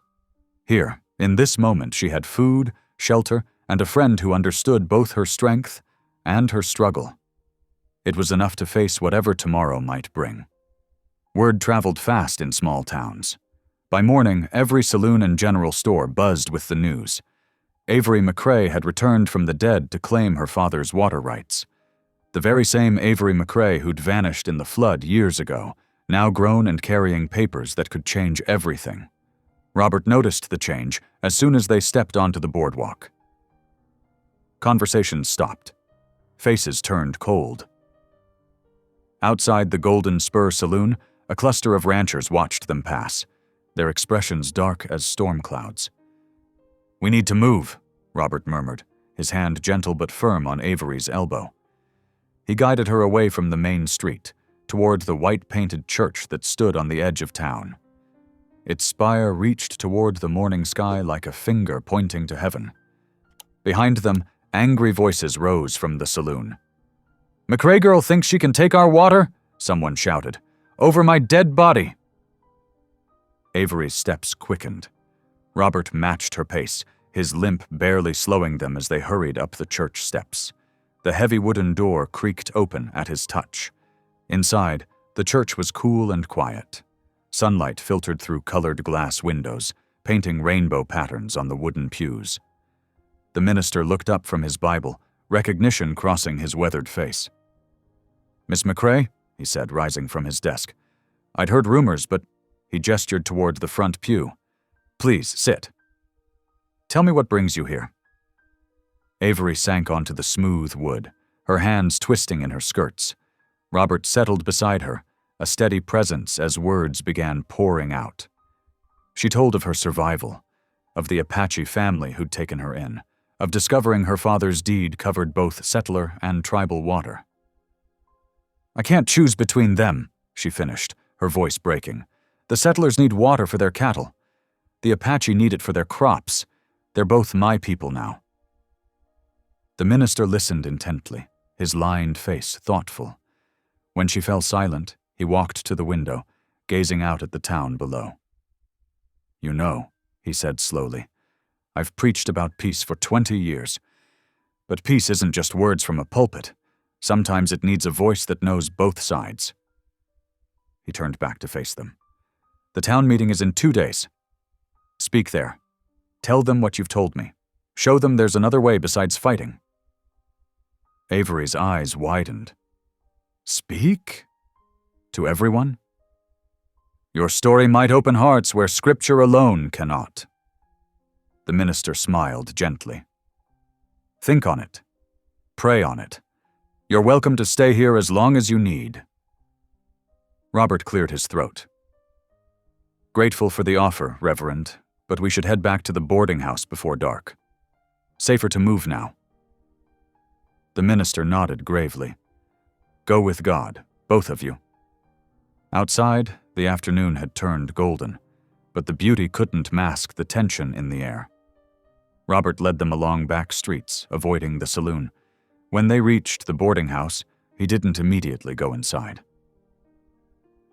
Here, in this moment, she had food, shelter, and a friend who understood both her strength and her struggle. It was enough to face whatever tomorrow might bring. Word traveled fast in small towns. By morning, every saloon and general store buzzed with the news. Avery McCrae had returned from the dead to claim her father's water rights. The very same Avery McCrae who'd vanished in the flood years ago, now grown and carrying papers that could change everything. Robert noticed the change as soon as they stepped onto the boardwalk. Conversations stopped. Faces turned cold. Outside the Golden Spur Saloon, a cluster of ranchers watched them pass, their expressions dark as storm clouds. "We need to move," Robert murmured, his hand gentle but firm on Avery's elbow. He guided her away from the main street, toward the white-painted church that stood on the edge of town. Its spire reached toward the morning sky like a finger pointing to heaven. Behind them, angry voices rose from the saloon. "McRae girl thinks she can take our water?" someone shouted. "Over my dead body!" Avery's steps quickened. Robert matched her pace, his limp barely slowing them as they hurried up the church steps. The heavy wooden door creaked open at his touch. Inside, the church was cool and quiet. Sunlight filtered through colored glass windows, painting rainbow patterns on the wooden pews. The minister looked up from his Bible, recognition crossing his weathered face. "Miss McRae," he said, rising from his desk. "I'd heard rumors, but—" He gestured toward the front pew. "Please, sit. Tell me what brings you here." Avery sank onto the smooth wood, her hands twisting in her skirts. Robert settled beside her, a steady presence as words began pouring out. She told of her survival, of the Apache family who'd taken her in, of discovering her father's deed covered both settler and tribal water. "I can't choose between them," she finished, her voice breaking. "The settlers need water for their cattle. The Apache need it for their crops. They're both my people now." The minister listened intently, his lined face thoughtful. When she fell silent, he walked to the window, gazing out at the town below. "You know," he said slowly, "I've preached about peace for 20 years. But peace isn't just words from a pulpit. Sometimes it needs a voice that knows both sides." He turned back to face them. "The town meeting is in 2 days. Speak there. Tell them what you've told me. Show them there's another way besides fighting." Avery's eyes widened. "Speak? To everyone? Your story might open hearts where Scripture alone cannot." The minister smiled gently. "Think on it. Pray on it. You're welcome to stay here as long as you need." Robert cleared his throat. "Grateful for the offer, Reverend, but we should head back to the boarding house before dark. Safer to move now." The minister nodded gravely. "Go with God, both of you." Outside, the afternoon had turned golden, but the beauty couldn't mask the tension in the air. Robert led them along back streets, avoiding the saloon. When they reached the boarding house, he didn't immediately go inside.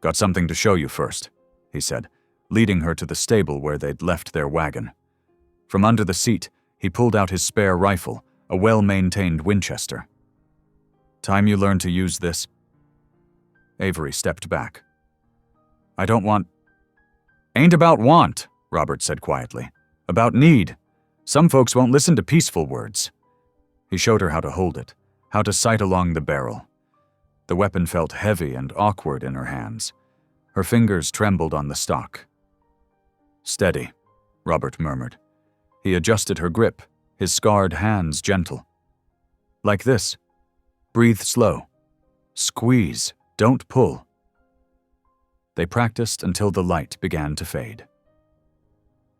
"Got something to show you first," he said, leading her to the stable where they'd left their wagon. From under the seat, he pulled out his spare rifle, a well-maintained Winchester. "Time you learn to use this." Avery stepped back. "I don't want—" "Ain't about want," Robert said quietly. "About need. Some folks won't listen to peaceful words." He showed her how to hold it, how to sight along the barrel. The weapon felt heavy and awkward in her hands. Her fingers trembled on the stock. "Steady," Robert murmured. He adjusted her grip, his scarred hands gentle. "Like this. Breathe slow. Squeeze, don't pull." They practiced until the light began to fade.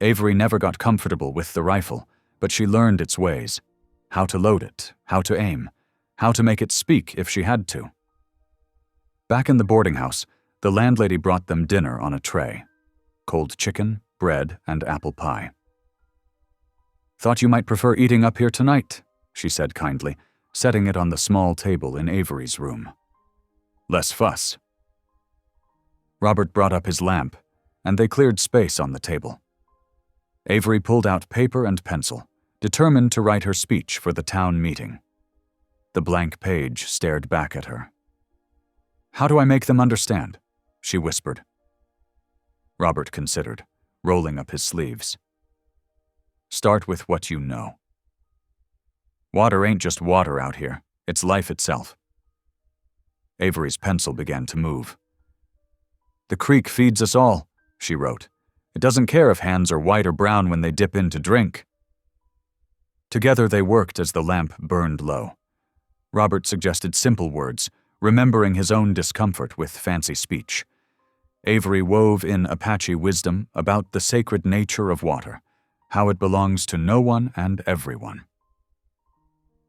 Avery never got comfortable with the rifle, but she learned its ways. How to load it, how to aim, how to make it speak if she had to. Back in the boarding house, the landlady brought them dinner on a tray. Cold chicken, bread, and apple pie. "Thought you might prefer eating up here tonight," she said kindly, setting it on the small table in Avery's room. "Less fuss." Robert brought up his lamp, and they cleared space on the table. Avery pulled out paper and pencil, determined to write her speech for the town meeting. The blank page stared back at her. "How do I make them understand?" she whispered. Robert considered, rolling up his sleeves. "Start with what you know. Water ain't just water out here, it's life itself." Avery's pencil began to move. "The creek feeds us all," she wrote. "It doesn't care if hands are white or brown when they dip in to drink." Together they worked as the lamp burned low. Robert suggested simple words, remembering his own discomfort with fancy speech. Avery wove in Apache wisdom about the sacred nature of water, how it belongs to no one and everyone.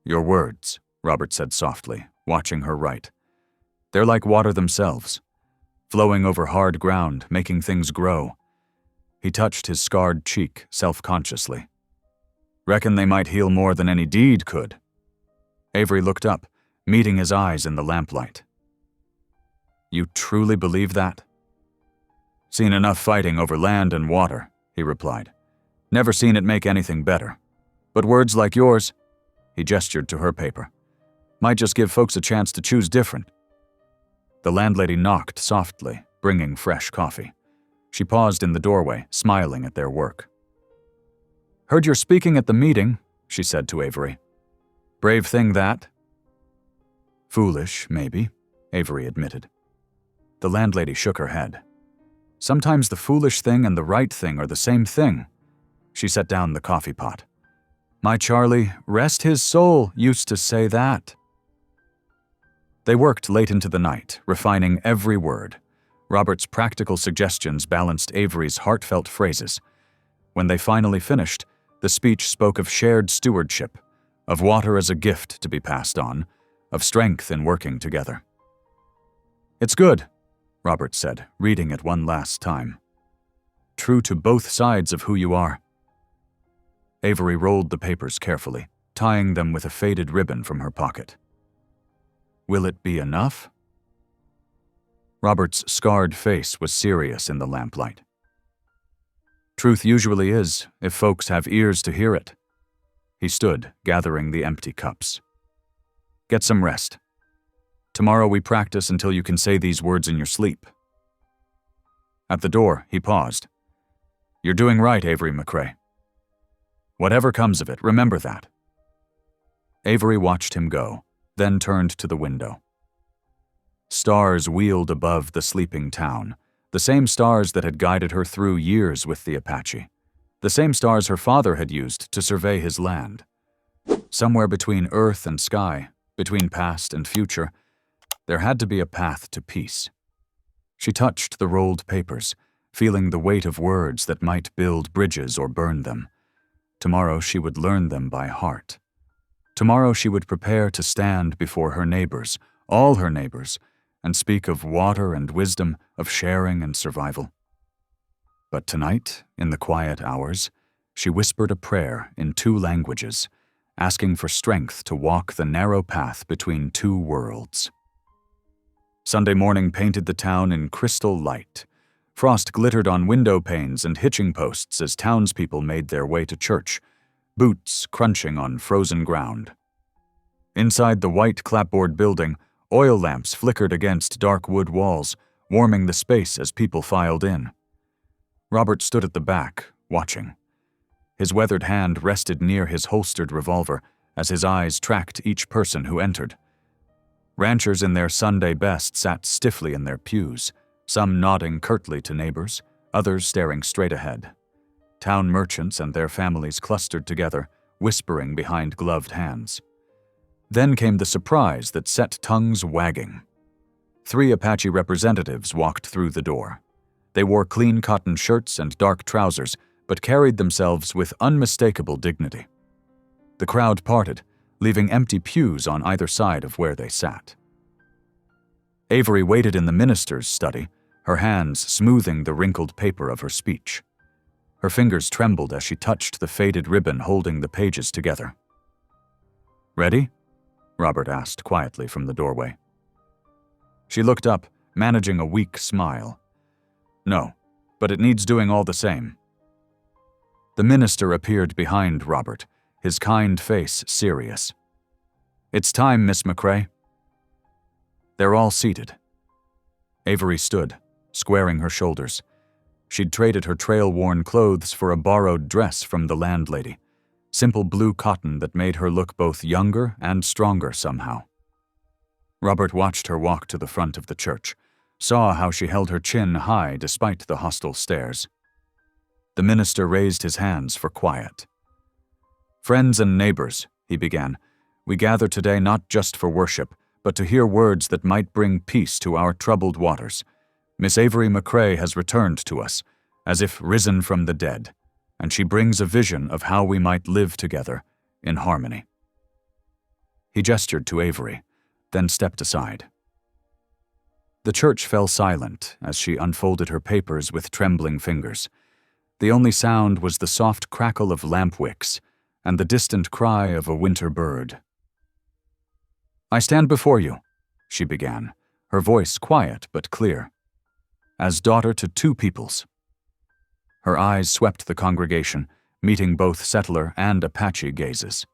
"Your words," Robert said softly, watching her write. They're like water themselves, flowing over hard ground, making things grow. He touched his scarred cheek self-consciously. Reckon they might heal more than any deed could. Avery looked up, meeting his eyes in the lamplight. You truly believe that? Seen enough fighting over land and water, he replied. Never seen it make anything better. But words like yours, he gestured to her paper, might just give folks a chance to choose different. The landlady knocked softly, bringing fresh coffee. She paused in the doorway, smiling at their work. Heard you're speaking at the meeting, she said to Avery. Brave thing that. Foolish, maybe, Avery admitted. The landlady shook her head. Sometimes the foolish thing and the right thing are the same thing. She set down the coffee pot. My Charlie, rest his soul, used to say that. They worked late into the night, refining every word. Robert's practical suggestions balanced Avery's heartfelt phrases. When they finally finished, the speech spoke of shared stewardship, of water as a gift to be passed on, of strength in working together. It's good, Robert said, reading it one last time. True to both sides of who you are. Avery rolled the papers carefully, tying them with a faded ribbon from her pocket. Will it be enough? Robert's scarred face was serious in the lamplight. Truth usually is, if folks have ears to hear it. He stood, gathering the empty cups. Get some rest. Tomorrow we practice until you can say these words in your sleep. At the door, he paused. You're doing right, Avery McCrae. Whatever comes of it, remember that. Avery watched him go, then turned to the window. Stars wheeled above the sleeping town, the same stars that had guided her through years with the Apache, the same stars her father had used to survey his land. Somewhere between earth and sky, between past and future, there had to be a path to peace. She touched the rolled papers, feeling the weight of words that might build bridges or burn them. Tomorrow she would learn them by heart. Tomorrow she would prepare to stand before her neighbors, all her neighbors, and speak of water and wisdom, of sharing and survival. But tonight, in the quiet hours, she whispered a prayer in 2 languages, asking for strength to walk the narrow path between 2 worlds. Sunday morning painted the town in crystal light. Frost glittered on window panes and hitching posts as townspeople made their way to church, boots crunching on frozen ground. Inside the white clapboard building, oil lamps flickered against dark wood walls, warming the space as people filed in. Robert stood at the back, watching. His weathered hand rested near his holstered revolver as his eyes tracked each person who entered. Ranchers in their Sunday best sat stiffly in their pews, some nodding curtly to neighbors, others staring straight ahead. Town merchants and their families clustered together, whispering behind gloved hands. Then came the surprise that set tongues wagging. 3 Apache representatives walked through the door. They wore clean cotton shirts and dark trousers, but carried themselves with unmistakable dignity. The crowd parted, leaving empty pews on either side of where they sat. Avery waited in the minister's study, her hands smoothing the wrinkled paper of her speech. Her fingers trembled as she touched the faded ribbon holding the pages together. Ready? Robert asked quietly from the doorway. She looked up, managing a weak smile. No, but it needs doing all the same. The minister appeared behind Robert, his kind face serious. It's time, Miss McCrae. They're all seated. Avery stood, squaring her shoulders. She'd traded her trail-worn clothes for a borrowed dress from the landlady, simple blue cotton that made her look both younger and stronger somehow. Robert watched her walk to the front of the church, saw how she held her chin high despite the hostile stares. The minister raised his hands for quiet. Friends and neighbors, he began, we gather today not just for worship, but to hear words that might bring peace to our troubled waters. Miss Avery McCrae has returned to us, as if risen from the dead, and she brings a vision of how we might live together in harmony. He gestured to Avery, then stepped aside. The church fell silent as she unfolded her papers with trembling fingers. The only sound was the soft crackle of lamp wicks and the distant cry of a winter bird. "I stand before you," she began, her voice quiet but clear, "as daughter to two peoples." Her eyes swept the congregation, meeting both settler and Apache gazes.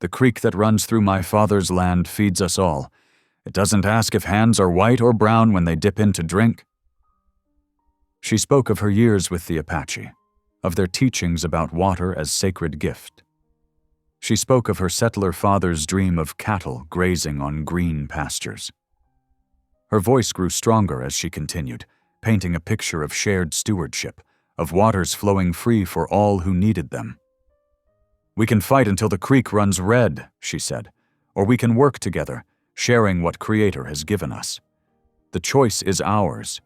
"The creek that runs through my father's land feeds us all. It doesn't ask if hands are white or brown when they dip in to drink." She spoke of her years with the Apache, of their teachings about water as sacred gift. She spoke of her settler father's dream of cattle grazing on green pastures. Her voice grew stronger as she continued, painting a picture of shared stewardship, of waters flowing free for all who needed them. "We can fight until the creek runs red," she said, "or we can work together, sharing what Creator has given us. The choice is ours."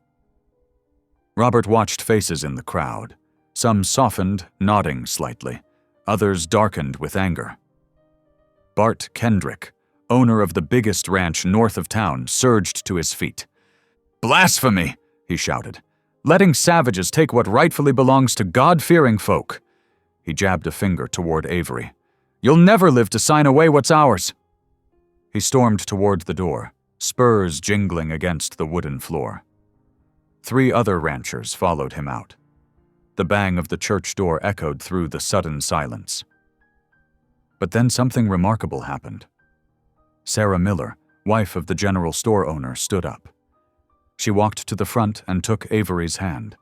Robert watched faces in the crowd. Some softened, nodding slightly. Others darkened with anger. Bart Kendrick, owner of the biggest ranch north of town, surged to his feet. "Blasphemy!" he shouted. "Letting savages take what rightfully belongs to God-fearing folk." He jabbed a finger toward Avery. "You'll never live to sign away what's ours." He stormed toward the door, spurs jingling against the wooden floor. 3 other ranchers followed him out. The bang of the church door echoed through the sudden silence. But then something remarkable happened. Sarah Miller, wife of the general store owner, stood up. She walked to the front and took Avery's hand.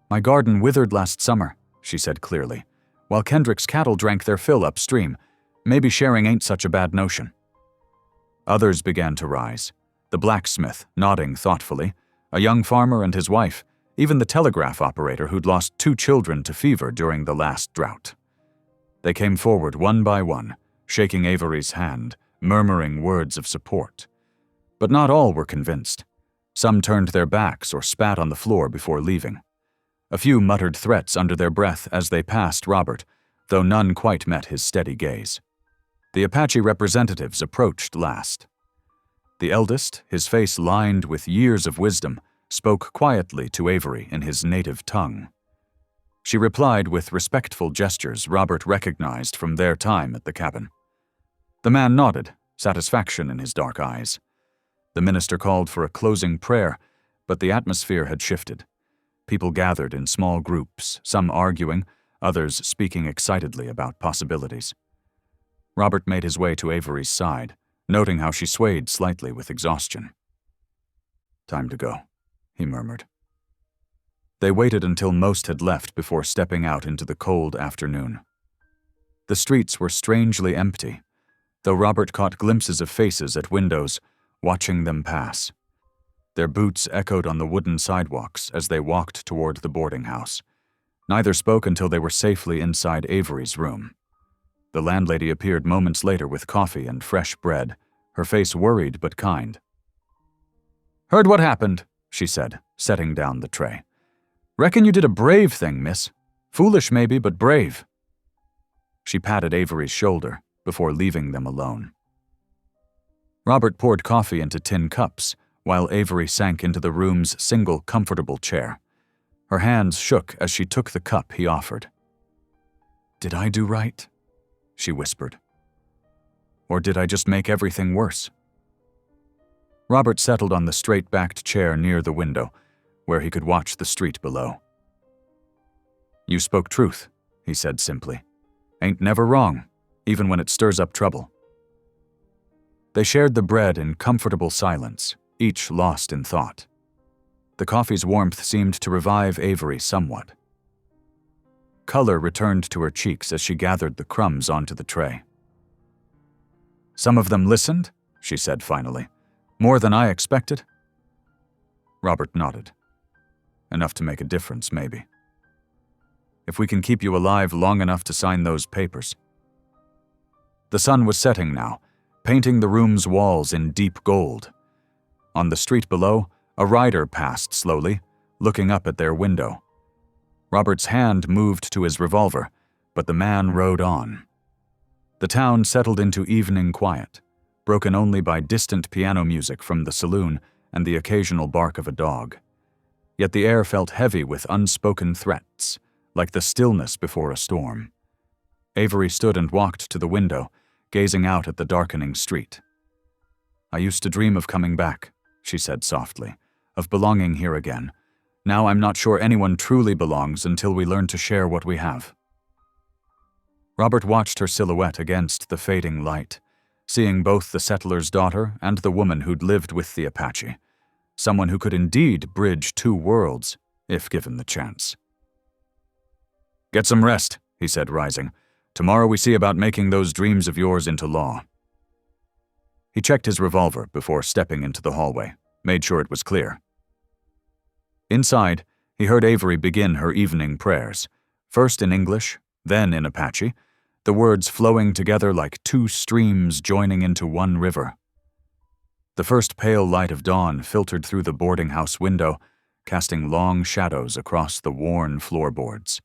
"My garden withered last summer," she said clearly, "while Kendrick's cattle drank their fill upstream. Maybe sharing ain't such a bad notion." Others began to rise, the blacksmith nodding thoughtfully, a young farmer and his wife, even the telegraph operator who'd lost 2 children to fever during the last drought. They came forward one by one, shaking Avery's hand, murmuring words of support. But not all were convinced. Some turned their backs or spat on the floor before leaving. A few muttered threats under their breath as they passed Robert, though none quite met his steady gaze. The Apache representatives approached last. The eldest, his face lined with years of wisdom, spoke quietly to Avery in his native tongue. She replied with respectful gestures Robert recognized from their time at the cabin. The man nodded, satisfaction in his dark eyes. The minister called for a closing prayer, but the atmosphere had shifted. People gathered in small groups, some arguing, others speaking excitedly about possibilities. Robert made his way to Avery's side, noting how she swayed slightly with exhaustion. "Time to go," he murmured. They waited until most had left before stepping out into the cold afternoon. The streets were strangely empty, though Robert caught glimpses of faces at windows, watching them pass. Their boots echoed on the wooden sidewalks as they walked toward the boarding house. Neither spoke until they were safely inside Avery's room. The landlady appeared moments later with coffee and fresh bread, her face worried but kind. "Heard what happened," she said, setting down the tray. "Reckon you did a brave thing, miss. Foolish maybe, but brave." She patted Avery's shoulder before leaving them alone. Robert poured coffee into tin cups, while Avery sank into the room's single comfortable chair. Her hands shook as she took the cup he offered. "Did I do right?" she whispered. "Or did I just make everything worse?" Robert settled on the straight-backed chair near the window, where he could watch the street below. "You spoke truth," he said simply. "Ain't never wrong, even when it stirs up trouble." They shared the bread in comfortable silence, each lost in thought. The coffee's warmth seemed to revive Avery somewhat. Color returned to her cheeks as she gathered the crumbs onto the tray. "Some of them listened," she said finally. "More than I expected." Robert nodded. "Enough to make a difference, maybe. If we can keep you alive long enough to sign those papers." The sun was setting now, painting the room's walls in deep gold. On the street below, a rider passed slowly, looking up at their window. Robert's hand moved to his revolver, but the man rode on. The town settled into evening quiet. broken only by distant piano music from the saloon and the occasional bark of a dog. Yet the air felt heavy with unspoken threats, like the stillness before a storm. Avery stood and walked to the window, gazing out at the darkening street. "I used to dream of coming back," she said softly, "of belonging here again. Now I'm not sure anyone truly belongs until we learn to share what we have." Robert watched her silhouette against the fading light, seeing both the settler's daughter and the woman who'd lived with the Apache, someone who could indeed bridge two worlds, if given the chance. "Get some rest," he said, rising. "Tomorrow we see about making those dreams of yours into law." He checked his revolver before stepping into the hallway, made sure it was clear. Inside, he heard Avery begin her evening prayers, first in English, then in Apache, the words flowing together like two streams joining into one river. The first pale light of dawn filtered through the boarding house window, casting long shadows across the worn floorboards.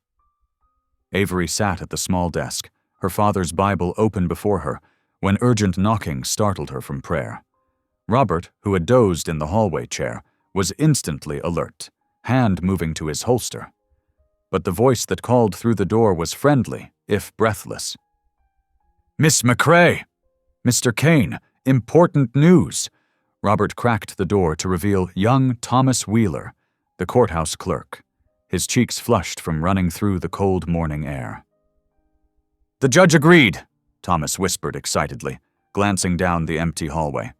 Avery sat at the small desk, her father's Bible open before her, when urgent knocking startled her from prayer. Robert, who had dozed in the hallway chair, was instantly alert, hand moving to his holster. But the voice that called through the door was friendly, if breathless. "Miss McCrae! Mr. Kane, important news!" Robert cracked the door to reveal young Thomas Wheeler, the courthouse clerk, his cheeks flushed from running through the cold morning air. "The judge agreed," Thomas whispered excitedly, glancing down the empty hallway.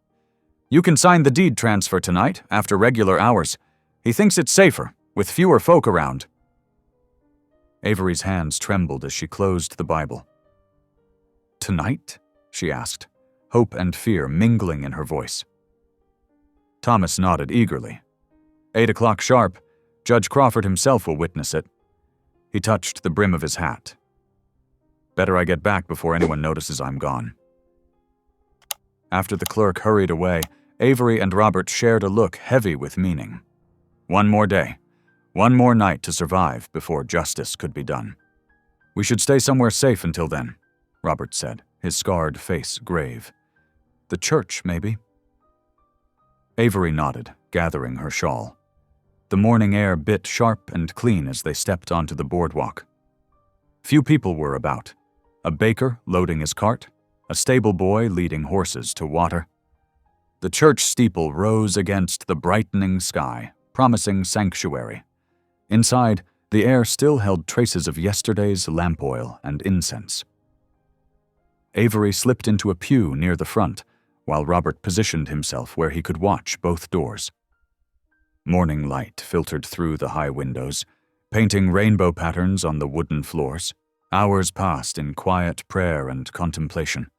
"You can sign the deed transfer tonight, after regular hours. He thinks it's safer, with fewer folk around." Avery's hands trembled as she closed the Bible. "Tonight?" she asked, hope and fear mingling in her voice. Thomas nodded eagerly. 8 o'clock sharp. Judge Crawford himself will witness it. He touched the brim of his hat. "Better I get back before anyone notices I'm gone." After the clerk hurried away, Avery and Robert shared a look heavy with meaning. One more day, one more night to survive before justice could be done. "We should stay somewhere safe until then," Robert said, his scarred face grave. "The church, maybe?" Avery nodded, gathering her shawl. The morning air bit sharp and clean as they stepped onto the boardwalk. Few people were about. A baker loading his cart, a stable boy leading horses to water. The church steeple rose against the brightening sky, promising sanctuary. Inside, the air still held traces of yesterday's lamp oil and incense. Avery slipped into a pew near the front, while Robert positioned himself where he could watch both doors. Morning light filtered through the high windows, painting rainbow patterns on the wooden floors. Hours passed in quiet prayer and contemplation.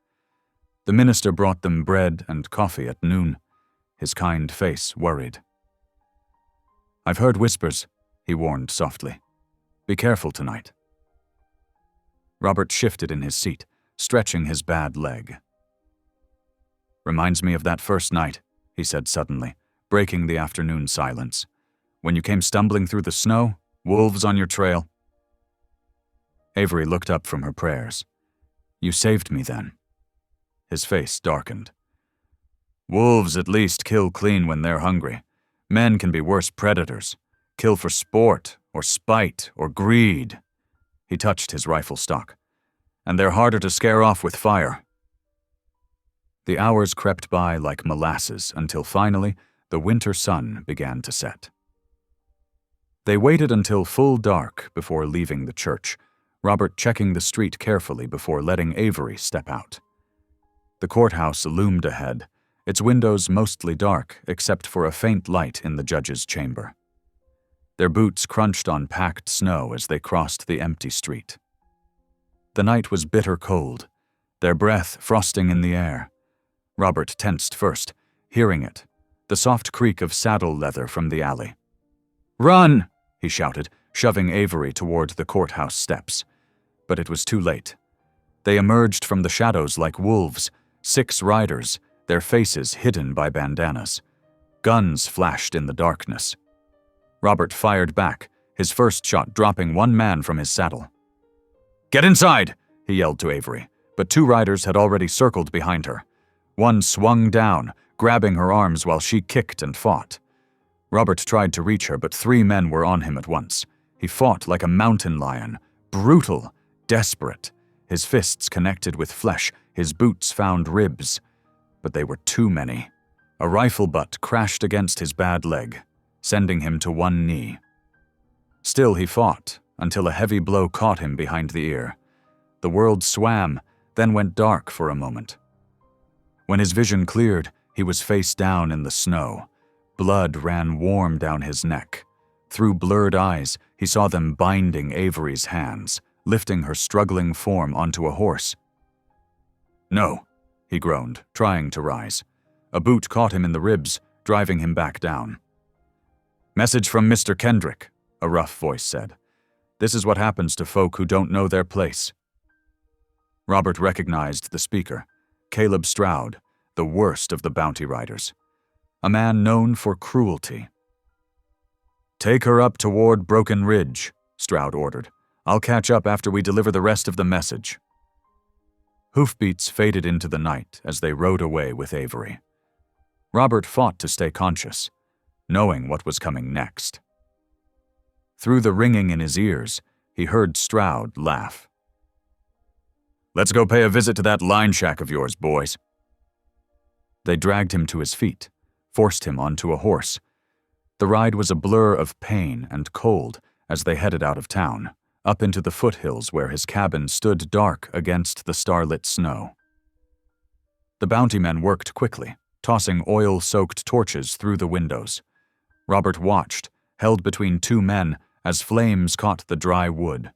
The minister brought them bread and coffee at noon, his kind face worried. "I've heard whispers," he warned softly. "Be careful tonight." Robert shifted in his seat, stretching his bad leg. "Reminds me of that first night," he said suddenly, breaking the afternoon silence. "When you came stumbling through the snow, wolves on your trail." Avery looked up from her prayers. "You saved me then." His face darkened. "Wolves at least kill clean when they're hungry. Men can be worse predators. Kill for sport, or spite, or greed." He touched his rifle stock. "And they're harder to scare off with fire." The hours crept by like molasses until finally the winter sun began to set. They waited until full dark before leaving the church, Robert checking the street carefully before letting Avery step out. The courthouse loomed ahead, its windows mostly dark except for a faint light in the judge's chamber. Their boots crunched on packed snow as they crossed the empty street. The night was bitter cold, their breath frosting in the air. Robert tensed first, hearing it, the soft creak of saddle leather from the alley. "Run!" he shouted, shoving Avery toward the courthouse steps. But it was too late. They emerged from the shadows like wolves, 6 riders, their faces hidden by bandanas. Guns flashed in the darkness. Robert fired back, his first shot dropping one man from his saddle. "Get inside!" he yelled to Avery, but 2 riders had already circled behind her. One swung down, grabbing her arms while she kicked and fought. Robert tried to reach her, but 3 men were on him at once. He fought like a mountain lion, brutal, desperate. His fists connected with flesh, his boots found ribs. But they were too many. A rifle butt crashed against his bad leg, sending him to one knee. Still he fought, until a heavy blow caught him behind the ear. The world swam, then went dark for a moment. When his vision cleared, he was face down in the snow. Blood ran warm down his neck. Through blurred eyes, he saw them binding Avery's hands, lifting her struggling form onto a horse. "No," he groaned, trying to rise. A boot caught him in the ribs, driving him back down. "Message from Mr. Kendrick," a rough voice said. "This is what happens to folk who don't know their place." Robert recognized the speaker, Caleb Stroud, the worst of the bounty riders. A man known for cruelty. "Take her up toward Broken Ridge," Stroud ordered. "I'll catch up after we deliver the rest of the message." Hoofbeats faded into the night as they rode away with Avery. Robert fought to stay conscious, knowing what was coming next. Through the ringing in his ears, he heard Stroud laugh. "Let's go pay a visit to that line shack of yours, boys." They dragged him to his feet, forced him onto a horse. The ride was a blur of pain and cold as they headed out of town, up into the foothills where his cabin stood dark against the starlit snow. The bounty men worked quickly, tossing oil-soaked torches through the windows. Robert watched, held between 2 men, as flames caught the dry wood.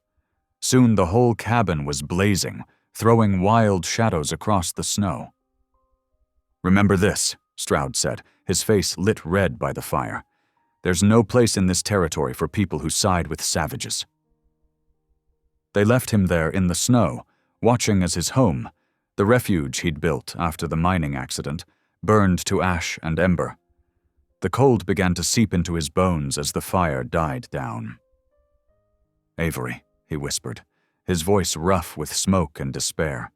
Soon the whole cabin was blazing, throwing wild shadows across the snow. "Remember this," Stroud said, his face lit red by the fire. "There's no place in this territory for people who side with savages." They left him there in the snow, watching as his home, the refuge he'd built after the mining accident, burned to ash and ember. The cold began to seep into his bones as the fire died down. "Avery," he whispered, his voice rough with smoke and despair.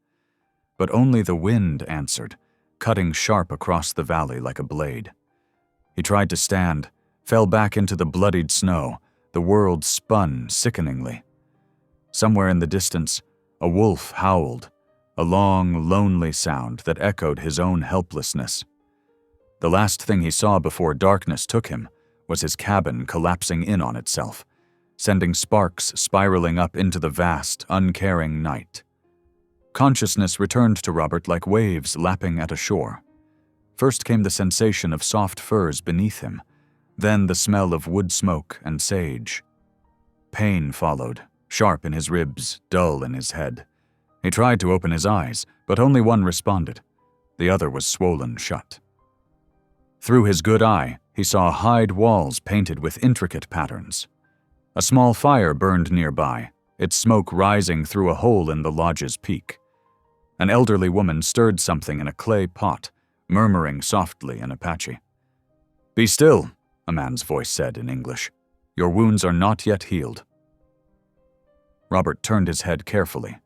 But only the wind answered, cutting sharp across the valley like a blade. He tried to stand, fell back into the bloodied snow. The world spun sickeningly. Somewhere in the distance, a wolf howled, a long, lonely sound that echoed his own helplessness. The last thing he saw before darkness took him was his cabin collapsing in on itself, sending sparks spiraling up into the vast, uncaring night. Consciousness returned to Robert like waves lapping at a shore. First came the sensation of soft furs beneath him, then the smell of wood smoke and sage. Pain followed, sharp in his ribs, dull in his head. He tried to open his eyes, but only one responded. The other was swollen shut. Through his good eye, he saw hide walls painted with intricate patterns. A small fire burned nearby, its smoke rising through a hole in the lodge's peak. An elderly woman stirred something in a clay pot, murmuring softly in Apache. "Be still," a man's voice said in English. "Your wounds are not yet healed." Robert turned his head carefully.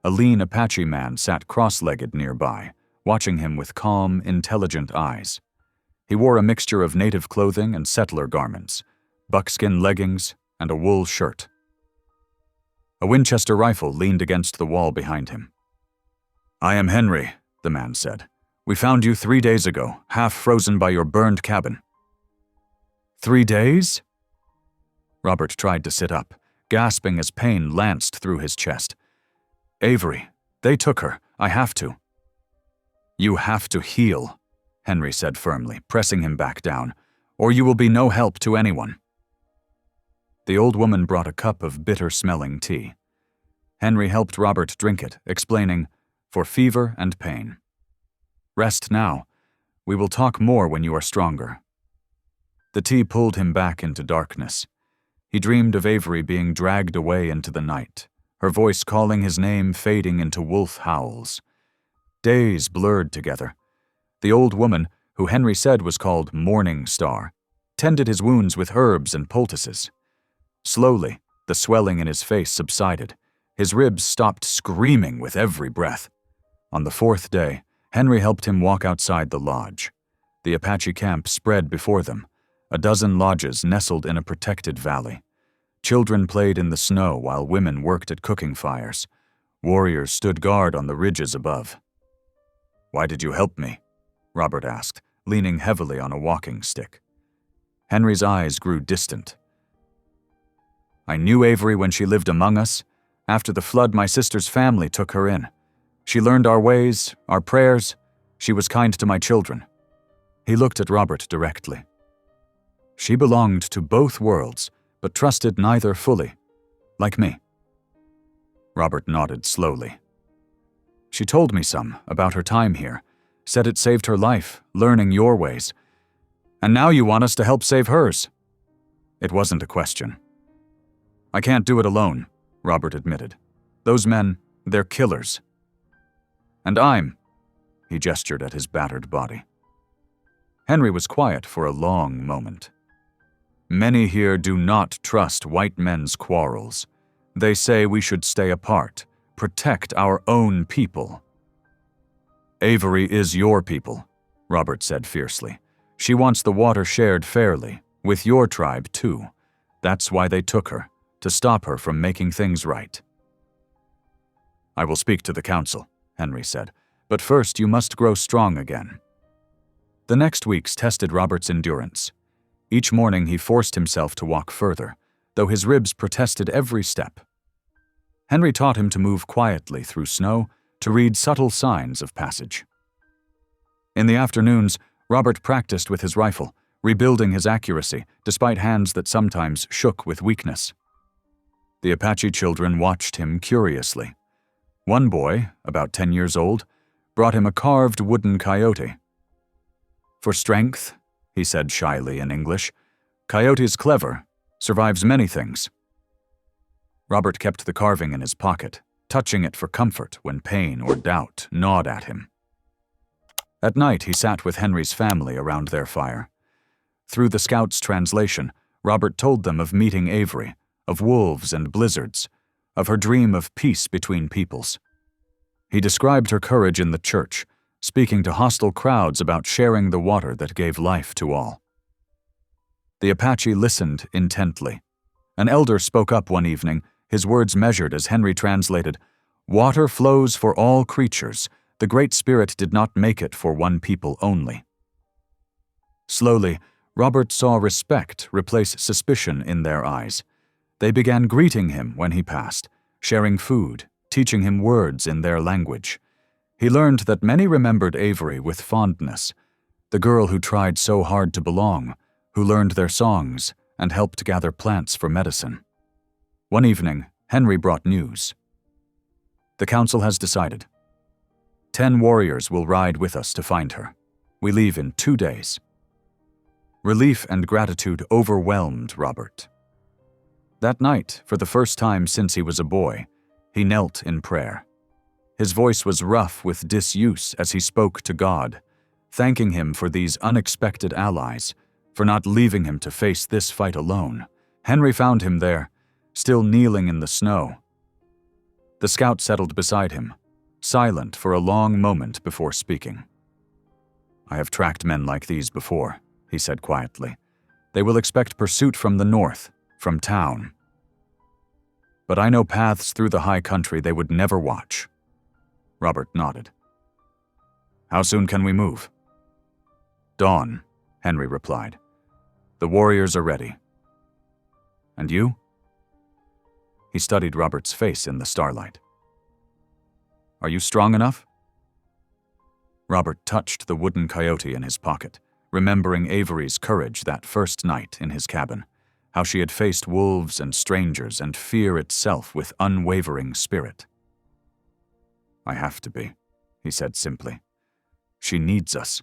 A lean Apache man sat cross-legged nearby, watching him with calm, intelligent eyes. He wore a mixture of native clothing and settler garments, buckskin leggings, and a wool shirt. A Winchester rifle leaned against the wall behind him. "I am Henry," the man said. "We found you 3 days ago, half frozen by your burned cabin." 3 days? Robert tried to sit up, gasping as pain lanced through his chest. "Avery, they took her. I have to." "You have to heal," Henry said firmly, pressing him back down, "or you will be no help to anyone." The old woman brought a cup of bitter-smelling tea. Henry helped Robert drink it, explaining, "For fever and pain. Rest now. We will talk more when you are stronger." The tea pulled him back into darkness. He dreamed of Avery being dragged away into the night, her voice calling his name fading into wolf howls. Days blurred together. The old woman, who Henry said was called Morning Star, tended his wounds with herbs and poultices. Slowly, the swelling in his face subsided. His ribs stopped screaming with every breath. On the 4th day, Henry helped him walk outside the lodge. The Apache camp spread before them, a dozen lodges nestled in a protected valley. Children played in the snow while women worked at cooking fires. Warriors stood guard on the ridges above. "Why did you help me?" Robert asked, leaning heavily on a walking stick. Henry's eyes grew distant. "I knew Avery when she lived among us. After the flood, my sister's family took her in. She learned our ways, our prayers. She was kind to my children." He looked at Robert directly. "She belonged to both worlds, but trusted neither fully, like me." Robert nodded slowly. "She told me some about her time here, said it saved her life, learning your ways. And now you want us to help save hers." It wasn't a question. "I can't do it alone," Robert admitted. "Those men, they're killers. And he gestured at his battered body. Henry was quiet for a long moment. "Many here do not trust white men's quarrels. They say we should stay apart, protect our own people." "Avery is your people," Robert said fiercely. "She wants the water shared fairly, with your tribe too. That's why they took her, to stop her from making things right." "I will speak to the council," Henry said, "but first you must grow strong again." The next weeks tested Robert's endurance. Each morning he forced himself to walk further, though his ribs protested every step. Henry taught him to move quietly through snow, to read subtle signs of passage. In the afternoons, Robert practiced with his rifle, rebuilding his accuracy despite hands that sometimes shook with weakness. The Apache children watched him curiously. One boy, about 10 years old, brought him a carved wooden coyote. "For strength," he said shyly in English. "Coyote's clever, survives many things." Robert kept the carving in his pocket, touching it for comfort when pain or doubt gnawed at him. At night, he sat with Henry's family around their fire. Through the scout's translation, Robert told them of meeting Avery, of wolves and blizzards, of her dream of peace between peoples. He described her courage in the church, speaking to hostile crowds about sharing the water that gave life to all. The Apache listened intently. An elder spoke up one evening, his words measured as Henry translated, "Water flows for all creatures. The Great Spirit did not make it for one people only." Slowly, Robert saw respect replace suspicion in their eyes. They began greeting him when he passed, sharing food, teaching him words in their language. He learned that many remembered Avery with fondness, the girl who tried so hard to belong, who learned their songs and helped gather plants for medicine. One evening, Henry brought news. "The council has decided. 10 warriors will ride with us to find her. We leave in 2 days." Relief and gratitude overwhelmed Robert. That night, for the first time since he was a boy, he knelt in prayer. His voice was rough with disuse as he spoke to God, thanking him for these unexpected allies, for not leaving him to face this fight alone. Henry found him there, still kneeling in the snow. The scout settled beside him, silent for a long moment before speaking. "I have tracked men like these before," he said quietly. "They will expect pursuit from the north, from town. But I know paths through the high country they would never watch." Robert nodded. "How soon can we move?" "Dawn," Henry replied. "The warriors are ready." "And you?" He studied Robert's face in the starlight. "Are you strong enough?" Robert touched the wooden coyote in his pocket, remembering Avery's courage that first night in his cabin, how she had faced wolves and strangers and fear itself with unwavering spirit. "I have to be," he said simply. "She needs us."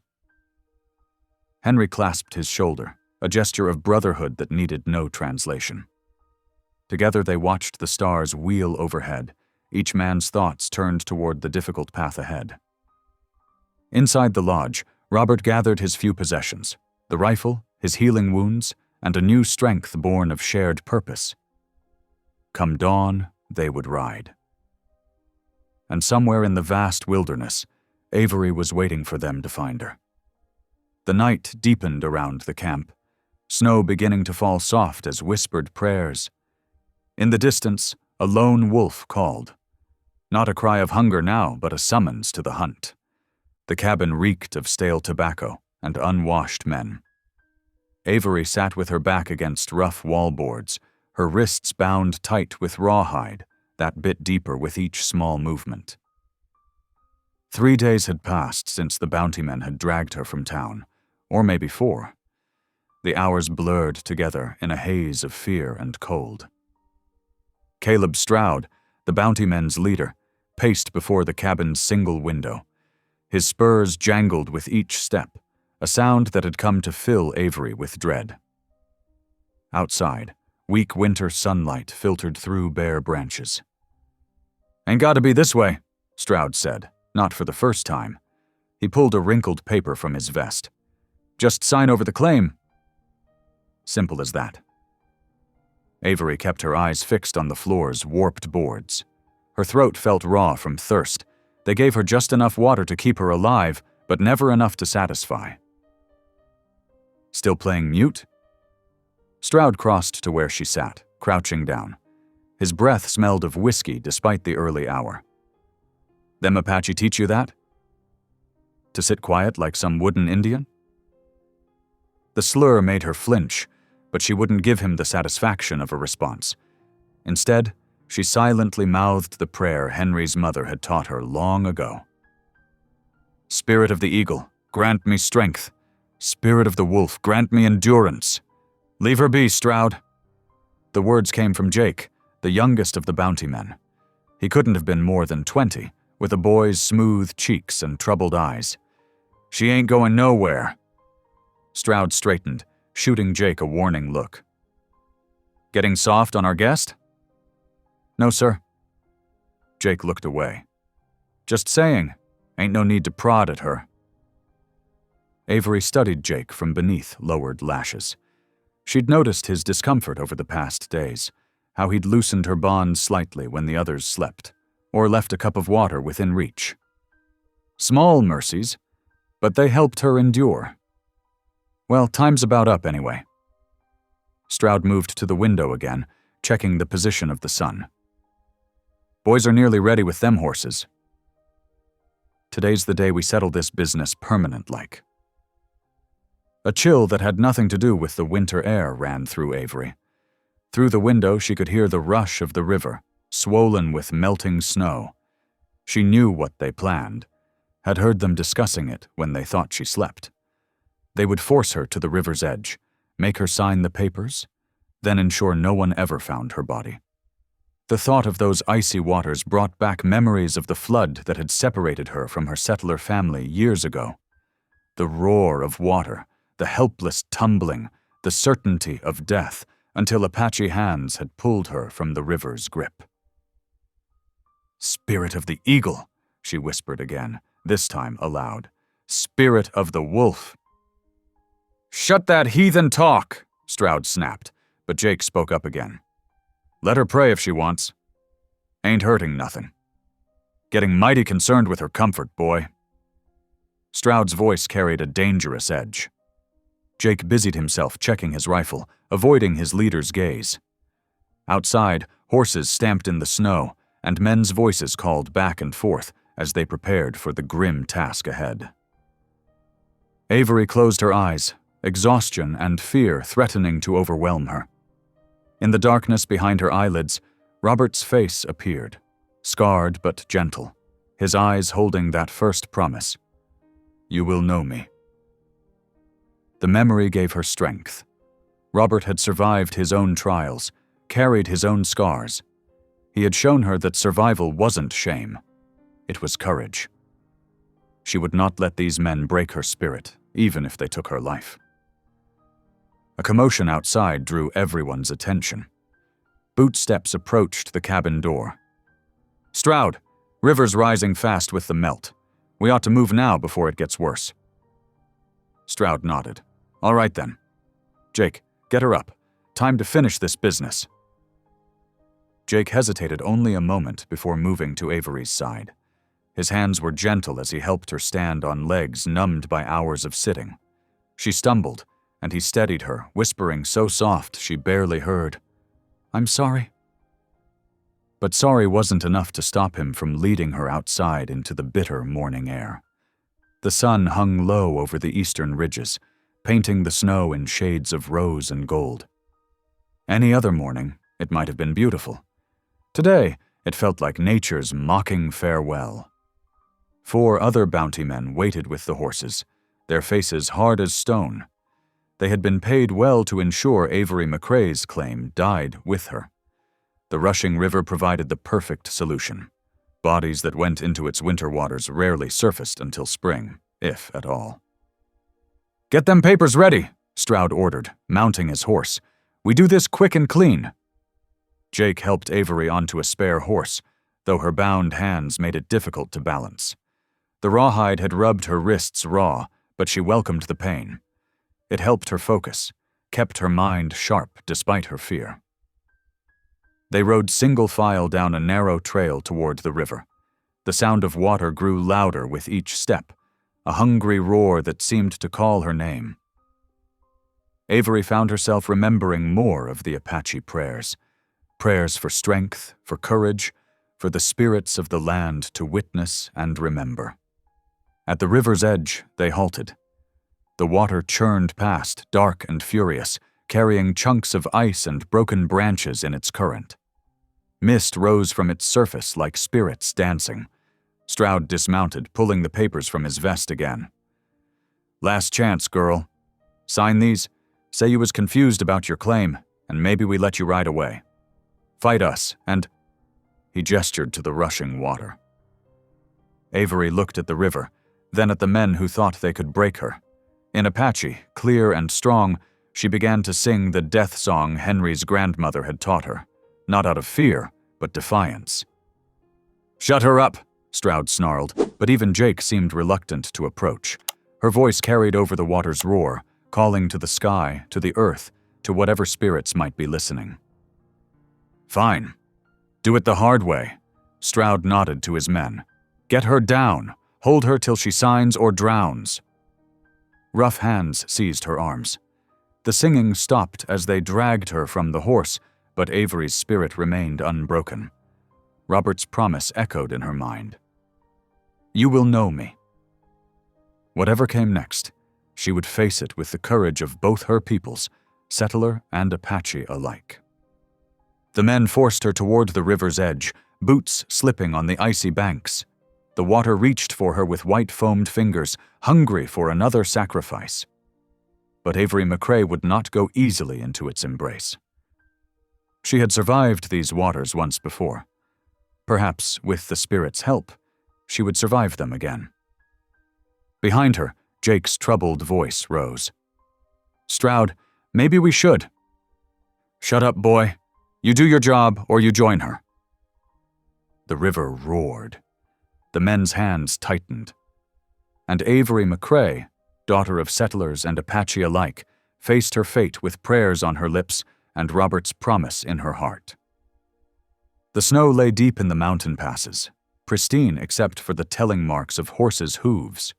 Henry clasped his shoulder, a gesture of brotherhood that needed no translation. Together they watched the stars wheel overhead, each man's thoughts turned toward the difficult path ahead. Inside the lodge, Robert gathered his few possessions, the rifle, his healing wounds, and a new strength born of shared purpose. Come dawn, they would ride. And somewhere in the vast wilderness, Avery was waiting for them to find her. The night deepened around the camp, snow beginning to fall soft as whispered prayers. In the distance, a lone wolf called. Not a cry of hunger now, but a summons to the hunt. The cabin reeked of stale tobacco and unwashed men. Avery sat with her back against rough wallboards, her wrists bound tight with rawhide, that bit deeper with each small movement. 3 days had passed since the bounty men had dragged her from town, or maybe 4. The hours blurred together in a haze of fear and cold. Caleb Stroud, the bounty men's leader, paced before the cabin's single window. His spurs jangled with each step, a sound that had come to fill Avery with dread. Outside, weak winter sunlight filtered through bare branches. "Ain't gotta be this way," Stroud said, not for the first time. He pulled a wrinkled paper from his vest. "Just sign over the claim." Simple as that. Avery kept her eyes fixed on the floor's warped boards. Her throat felt raw from thirst. They gave her just enough water to keep her alive, but never enough to satisfy. Still playing mute? Stroud crossed to where she sat, crouching down. His breath smelled of whiskey despite the early hour. "Them Apache teach you that? To sit quiet like some wooden Indian?" The slur made her flinch, but she wouldn't give him the satisfaction of a response. Instead, she silently mouthed the prayer Henry's mother had taught her long ago. "Spirit of the eagle, grant me strength. Spirit of the wolf, grant me endurance. Leave her be, Stroud." The words came from Jake, the youngest of the bounty men. He couldn't have been more than 20, with a boy's smooth cheeks and troubled eyes. "She ain't going nowhere." Stroud straightened, shooting Jake a warning look. "Getting soft on our guest?" "No, sir." Jake looked away. "Just saying, ain't no need to prod at her." Avery studied Jake from beneath lowered lashes. She'd noticed his discomfort over the past days, how he'd loosened her bonds slightly when the others slept, or left a cup of water within reach. Small mercies, but they helped her endure. Well, time's about up anyway. Stroud moved to the window again, checking the position of the sun. "Boys are nearly ready with them horses. Today's the day we settle this business permanent-like." A chill that had nothing to do with the winter air ran through Avery. Through the window she could hear the rush of the river, swollen with melting snow. She knew what they planned, had heard them discussing it when they thought she slept. They would force her to the river's edge, make her sign the papers, then ensure no one ever found her body. The thought of those icy waters brought back memories of the flood that had separated her from her settler family years ago. The roar of water, the helpless tumbling, the certainty of death, until Apache hands had pulled her from the river's grip. "Spirit of the eagle," she whispered again, this time aloud. "Spirit of the wolf." "Shut that heathen talk," Stroud snapped, but Jake spoke up again. "Let her pray if she wants. Ain't hurting nothing. Getting mighty concerned with her comfort, boy." Stroud's voice carried a dangerous edge. Jake busied himself checking his rifle, avoiding his leader's gaze. Outside, horses stamped in the snow, and men's voices called back and forth as they prepared for the grim task ahead. Avery closed her eyes, exhaustion and fear threatening to overwhelm her. In the darkness behind her eyelids, Robert's face appeared, scarred but gentle, his eyes holding that first promise. "You will know me." The memory gave her strength. Robert had survived his own trials, carried his own scars. He had shown her that survival wasn't shame. It was courage. She would not let these men break her spirit, even if they took her life. A commotion outside drew everyone's attention. Bootsteps approached the cabin door. "Stroud, river's rising fast with the melt. We ought to move now before it gets worse." Stroud nodded. "All right then. Jake, get her up. Time to finish this business." Jake hesitated only a moment before moving to Avery's side. His hands were gentle as he helped her stand on legs numbed by hours of sitting. She stumbled, and he steadied her, whispering so soft she barely heard, "I'm sorry." But sorry wasn't enough to stop him from leading her outside into the bitter morning air. The sun hung low over the eastern ridges, painting the snow in shades of rose and gold. Any other morning, it might have been beautiful. Today, it felt like nature's mocking farewell. 4 other bounty men waited with the horses, their faces hard as stone. They had been paid well to ensure Avery McCrae's claim died with her. The rushing river provided the perfect solution. Bodies that went into its winter waters rarely surfaced until spring, if at all. "Get them papers ready," Stroud ordered, mounting his horse. "We do this quick and clean." Jake helped Avery onto a spare horse, though her bound hands made it difficult to balance. The rawhide had rubbed her wrists raw, but she welcomed the pain. It helped her focus, kept her mind sharp despite her fear. They rode single file down a narrow trail toward the river. The sound of water grew louder with each step, a hungry roar that seemed to call her name. Avery found herself remembering more of the Apache prayers. Prayers for strength, for courage, for the spirits of the land to witness and remember. At the river's edge, they halted. The water churned past, dark and furious, carrying chunks of ice and broken branches in its current. Mist rose from its surface like spirits dancing. Stroud dismounted, pulling the papers from his vest again. "Last chance, girl. Sign these, say you was confused about your claim, and maybe we let you ride away. Fight us, and—" He gestured to the rushing water. Avery looked at the river, then at the men who thought they could break her. In Apache, clear and strong, she began to sing the death song Henry's grandmother had taught her, not out of fear, but defiance. "Shut her up," Stroud snarled, but even Jake seemed reluctant to approach. Her voice carried over the water's roar, calling to the sky, to the earth, to whatever spirits might be listening. "Fine. Do it the hard way." Stroud nodded to his men. "Get her down. Hold her till she signs or drowns." Rough hands seized her arms. The singing stopped as they dragged her from the horse, but Avery's spirit remained unbroken. Robert's promise echoed in her mind. "You will know me." Whatever came next, she would face it with the courage of both her peoples, settler and Apache alike. The men forced her toward the river's edge, boots slipping on the icy banks. The water reached for her with white-foamed fingers, hungry for another sacrifice. But Avery McCrae would not go easily into its embrace. She had survived these waters once before. Perhaps, with the spirit's help, she would survive them again. Behind her, Jake's troubled voice rose. "Stroud, maybe we should." "Shut up, boy. You do your job, or you join her." The river roared. The men's hands tightened. And Avery McCrae, daughter of settlers and Apache alike, faced her fate with prayers on her lips and Robert's promise in her heart. The snow lay deep in the mountain passes, pristine except for the telling marks of horses' hooves.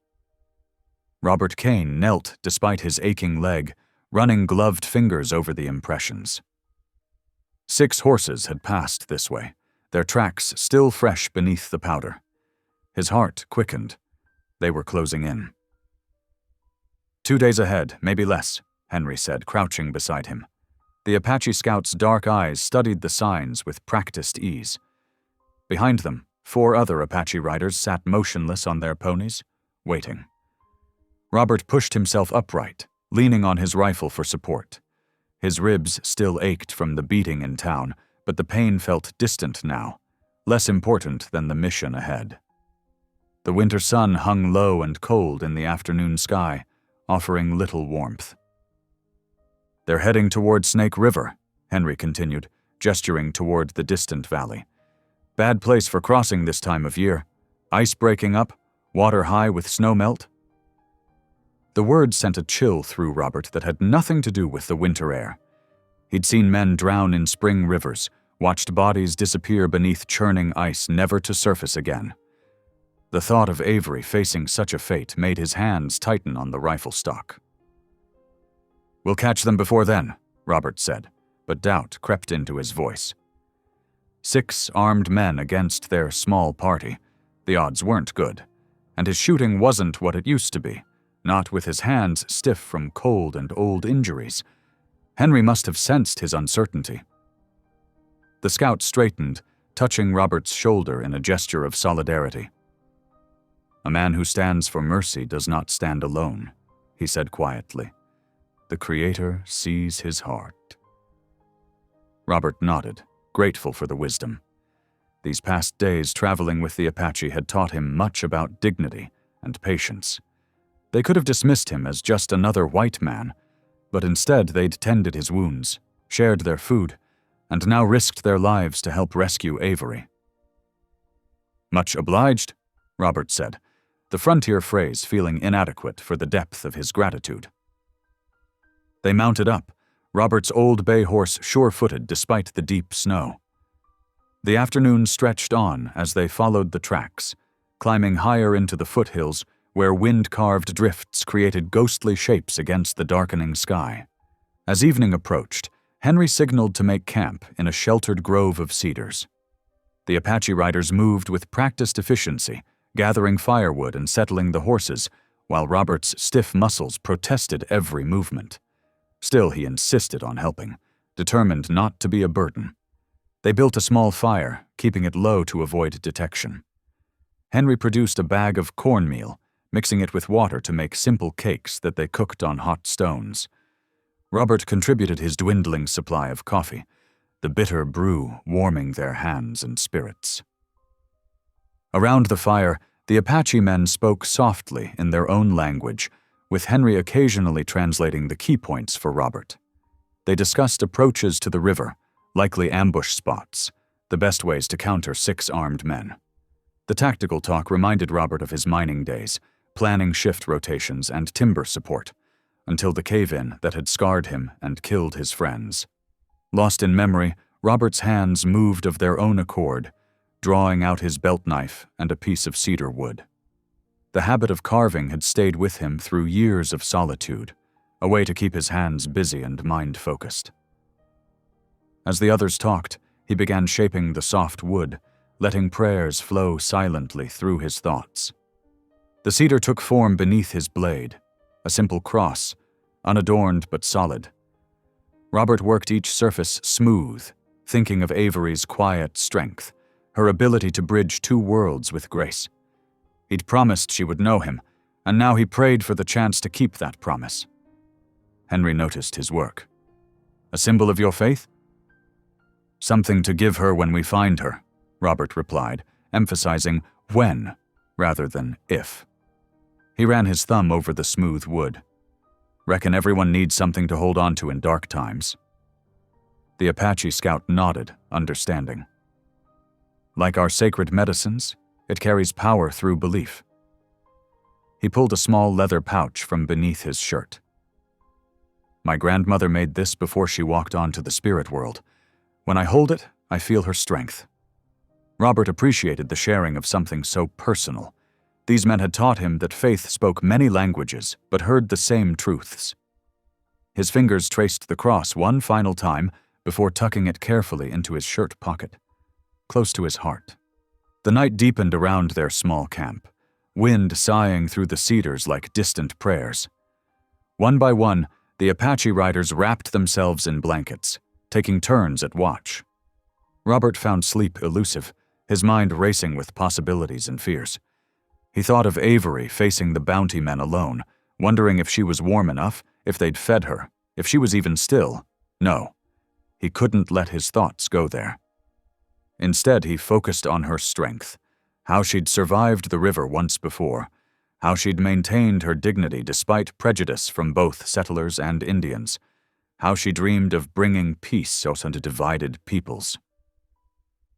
Robert Kane knelt despite his aching leg, running gloved fingers over the impressions. 6 horses had passed this way, their tracks still fresh beneath the powder. His heart quickened. They were closing in. 2 days ahead, maybe less, Henry said, crouching beside him. The Apache scout's dark eyes studied the signs with practiced ease. Behind them, 4 other Apache riders sat motionless on their ponies, waiting. Robert pushed himself upright, leaning on his rifle for support. His ribs still ached from the beating in town, but the pain felt distant now, less important than the mission ahead. The winter sun hung low and cold in the afternoon sky, offering little warmth. "They're heading toward Snake River," Henry continued, gesturing toward the distant valley. "Bad place for crossing this time of year. Ice breaking up, water high with snowmelt." The word sent a chill through Robert that had nothing to do with the winter air. He'd seen men drown in spring rivers, watched bodies disappear beneath churning ice never to surface again. The thought of Avery facing such a fate made his hands tighten on the rifle stock. "We'll catch them before then," Robert said, but doubt crept into his voice. 6 armed men against their small party. The odds weren't good, and his shooting wasn't what it used to be, not with his hands stiff from cold and old injuries. Henry must have sensed his uncertainty. The scout straightened, touching Robert's shoulder in a gesture of solidarity. "A man who stands for mercy does not stand alone," he said quietly. "The Creator sees his heart." Robert nodded, grateful for the wisdom. These past days traveling with the Apache had taught him much about dignity and patience. They could have dismissed him as just another white man, but instead they'd tended his wounds, shared their food, and now risked their lives to help rescue Avery. "Much obliged," Robert said, the frontier phrase feeling inadequate for the depth of his gratitude. They mounted up, Robert's old bay horse sure-footed despite the deep snow. The afternoon stretched on as they followed the tracks, climbing higher into the foothills where wind-carved drifts created ghostly shapes against the darkening sky. As evening approached, Henry signaled to make camp in a sheltered grove of cedars. The Apache riders moved with practiced efficiency, gathering firewood and settling the horses, while Robert's stiff muscles protested every movement. Still, he insisted on helping, determined not to be a burden. They built a small fire, keeping it low to avoid detection. Henry produced a bag of cornmeal, mixing it with water to make simple cakes that they cooked on hot stones. Robert contributed his dwindling supply of coffee, the bitter brew warming their hands and spirits. Around the fire, the Apache men spoke softly in their own language, with Henry occasionally translating the key points for Robert. They discussed approaches to the river, likely ambush spots, the best ways to counter 6 armed men. The tactical talk reminded Robert of his mining days, planning shift rotations and timber support, until the cave-in that had scarred him and killed his friends. Lost in memory, Robert's hands moved of their own accord, drawing out his belt knife and a piece of cedar wood. The habit of carving had stayed with him through years of solitude, a way to keep his hands busy and mind-focused. As the others talked, he began shaping the soft wood, letting prayers flow silently through his thoughts. The cedar took form beneath his blade, a simple cross, unadorned but solid. Robert worked each surface smooth, thinking of Avery's quiet strength, her ability to bridge 2 worlds with grace. He'd promised she would know him, and now he prayed for the chance to keep that promise. Henry noticed his work. "A symbol of your faith?" "Something to give her when we find her," Robert replied, emphasizing when rather than if. He ran his thumb over the smooth wood. "Reckon everyone needs something to hold on to in dark times." The Apache scout nodded, understanding. "Like our sacred medicines, it carries power through belief." He pulled a small leather pouch from beneath his shirt. "My grandmother made this before she walked on to the spirit world. When I hold it, I feel her strength." Robert appreciated the sharing of something so personal. These men had taught him that faith spoke many languages, but heard the same truths. His fingers traced the cross one final time before tucking it carefully into his shirt pocket, close to his heart. The night deepened around their small camp, wind sighing through the cedars like distant prayers. One by one, the Apache riders wrapped themselves in blankets, taking turns at watch. Robert found sleep elusive, his mind racing with possibilities and fears. He thought of Avery facing the bounty men alone, wondering if she was warm enough, if they'd fed her, if she was even still. No, he couldn't let his thoughts go there. Instead, he focused on her strength, how she'd survived the river once before, how she'd maintained her dignity despite prejudice from both settlers and Indians, how she dreamed of bringing peace out unto divided peoples.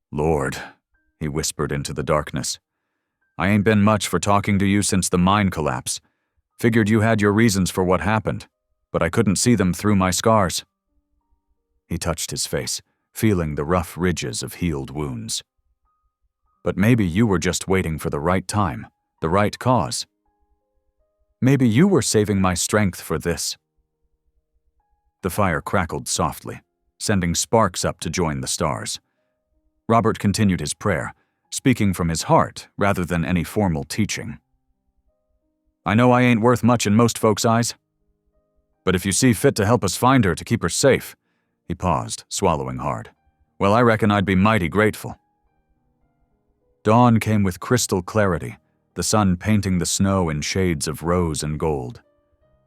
"Lord," he whispered into the darkness, "I ain't been much for talking to you since the mine collapse. Figured you had your reasons for what happened, but I couldn't see them through my scars." He touched his face, feeling the rough ridges of healed wounds. But maybe you were just waiting for the right time, the right cause. Maybe you were saving my strength for this." The fire crackled softly, sending sparks up to join the stars. Robert continued his prayer, speaking from his heart rather than any formal teaching. "I know I ain't worth much in most folks' eyes, but if you see fit to help us find her to keep her safe," he paused, swallowing hard, "well, I reckon I'd be mighty grateful." Dawn came with crystal clarity, the sun painting the snow in shades of rose and gold.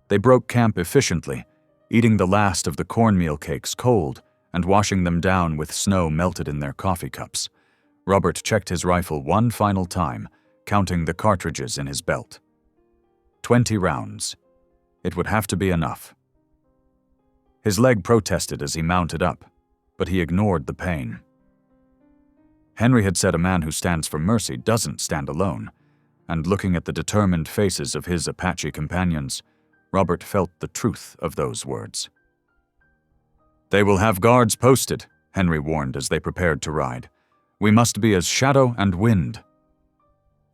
They broke camp efficiently, eating the last of the cornmeal cakes cold and washing them down with snow melted in their coffee cups. Robert checked his rifle one final time, counting the cartridges in his belt. 20 rounds. It would have to be enough. His leg protested as he mounted up, but he ignored the pain. Henry had said a man who stands for mercy doesn't stand alone, and looking at the determined faces of his Apache companions, Robert felt the truth of those words. "They will have guards posted," Henry warned as they prepared to ride. "We must be as shadow and wind."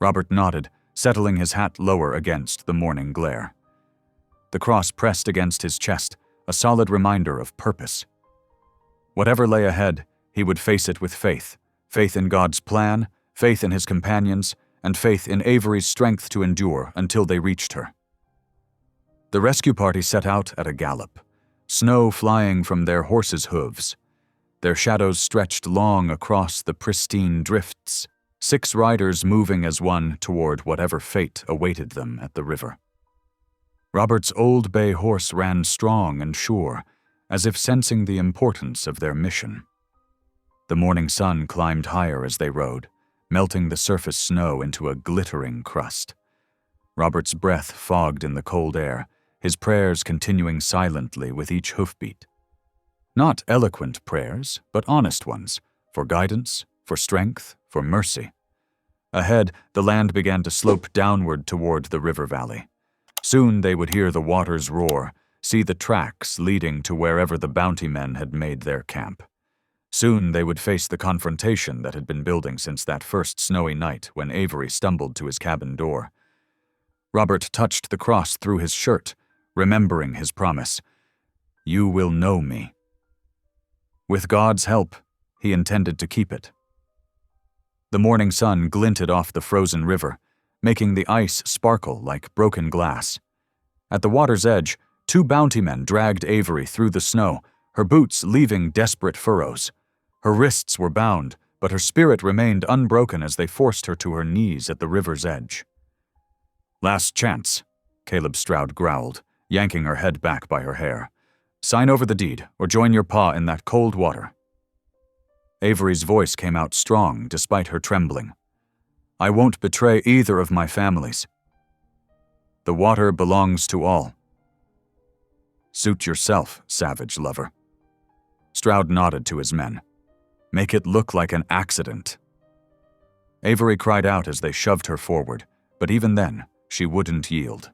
Robert nodded, settling his hat lower against the morning glare. The cross pressed against his chest, a solid reminder of purpose. Whatever lay ahead, he would face it with faith. Faith in God's plan, faith in his companions, and faith in Avery's strength to endure until they reached her. The rescue party set out at a gallop, snow flying from their horses' hooves. Their shadows stretched long across the pristine drifts, 6 riders moving as one toward whatever fate awaited them at the river. Robert's old bay horse ran strong and sure, as if sensing the importance of their mission. The morning sun climbed higher as they rode, melting the surface snow into a glittering crust. Robert's breath fogged in the cold air, his prayers continuing silently with each hoofbeat. Not eloquent prayers, but honest ones, for guidance, for strength, for mercy. Ahead, the land began to slope downward toward the river valley. Soon they would hear the waters roar, see the tracks leading to wherever the bounty men had made their camp. Soon they would face the confrontation that had been building since that first snowy night when Avery stumbled to his cabin door. Robert touched the cross through his shirt, remembering his promise, "You will know me." With God's help, he intended to keep it. The morning sun glinted off the frozen river, making the ice sparkle like broken glass. At the water's edge, 2 bounty men dragged Avery through the snow, her boots leaving desperate furrows. Her wrists were bound, but her spirit remained unbroken as they forced her to her knees at the river's edge. "Last chance," Caleb Stroud growled, yanking her head back by her hair. "Sign over the deed, or join your pa in that cold water." Avery's voice came out strong despite her trembling. "I won't betray either of my families. The water belongs to all." "Suit yourself, savage lover." Stroud nodded to his men. "Make it look like an accident." Avery cried out as they shoved her forward, but even then, she wouldn't yield.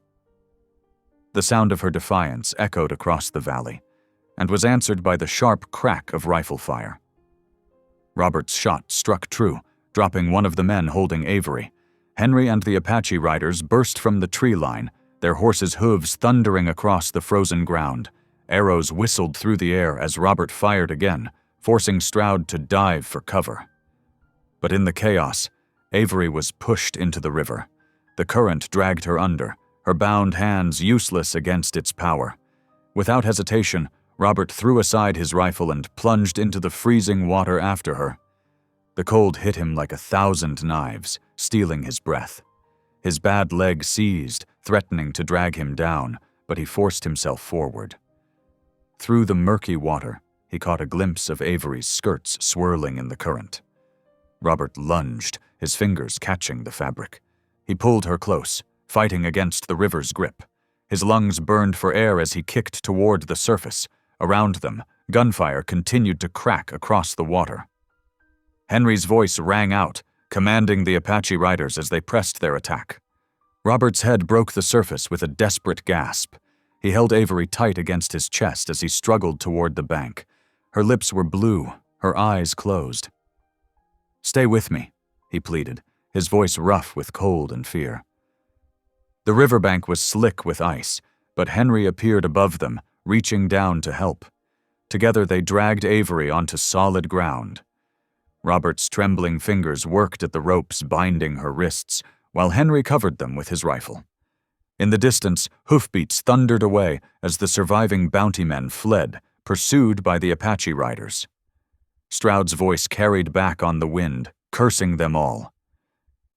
The sound of her defiance echoed across the valley, and was answered by the sharp crack of rifle fire. Robert's shot struck true, dropping one of the men holding Avery. Henry and the Apache riders burst from the tree line, their horses' hooves thundering across the frozen ground. Arrows whistled through the air as Robert fired again, forcing Stroud to dive for cover. But in the chaos, Avery was pushed into the river. The current dragged her under, her bound hands useless against its power. Without hesitation, Robert threw aside his rifle and plunged into the freezing water after her. The cold hit him like 1,000 knives, stealing his breath. His bad leg seized, threatening to drag him down, but he forced himself forward. Through the murky water, he caught a glimpse of Avery's skirts swirling in the current. Robert lunged, his fingers catching the fabric. He pulled her close, fighting against the river's grip. His lungs burned for air as he kicked toward the surface. Around them, gunfire continued to crack across the water. Henry's voice rang out, commanding the Apache riders as they pressed their attack. Robert's head broke the surface with a desperate gasp. He held Avery tight against his chest as he struggled toward the bank. Her lips were blue, her eyes closed. "Stay with me," he pleaded, his voice rough with cold and fear. The riverbank was slick with ice, but Henry appeared above them, reaching down to help. Together they dragged Avery onto solid ground. Robert's trembling fingers worked at the ropes binding her wrists, while Henry covered them with his rifle. In the distance, hoofbeats thundered away as the surviving bounty men fled, pursued by the Apache riders. Stroud's voice carried back on the wind, cursing them all.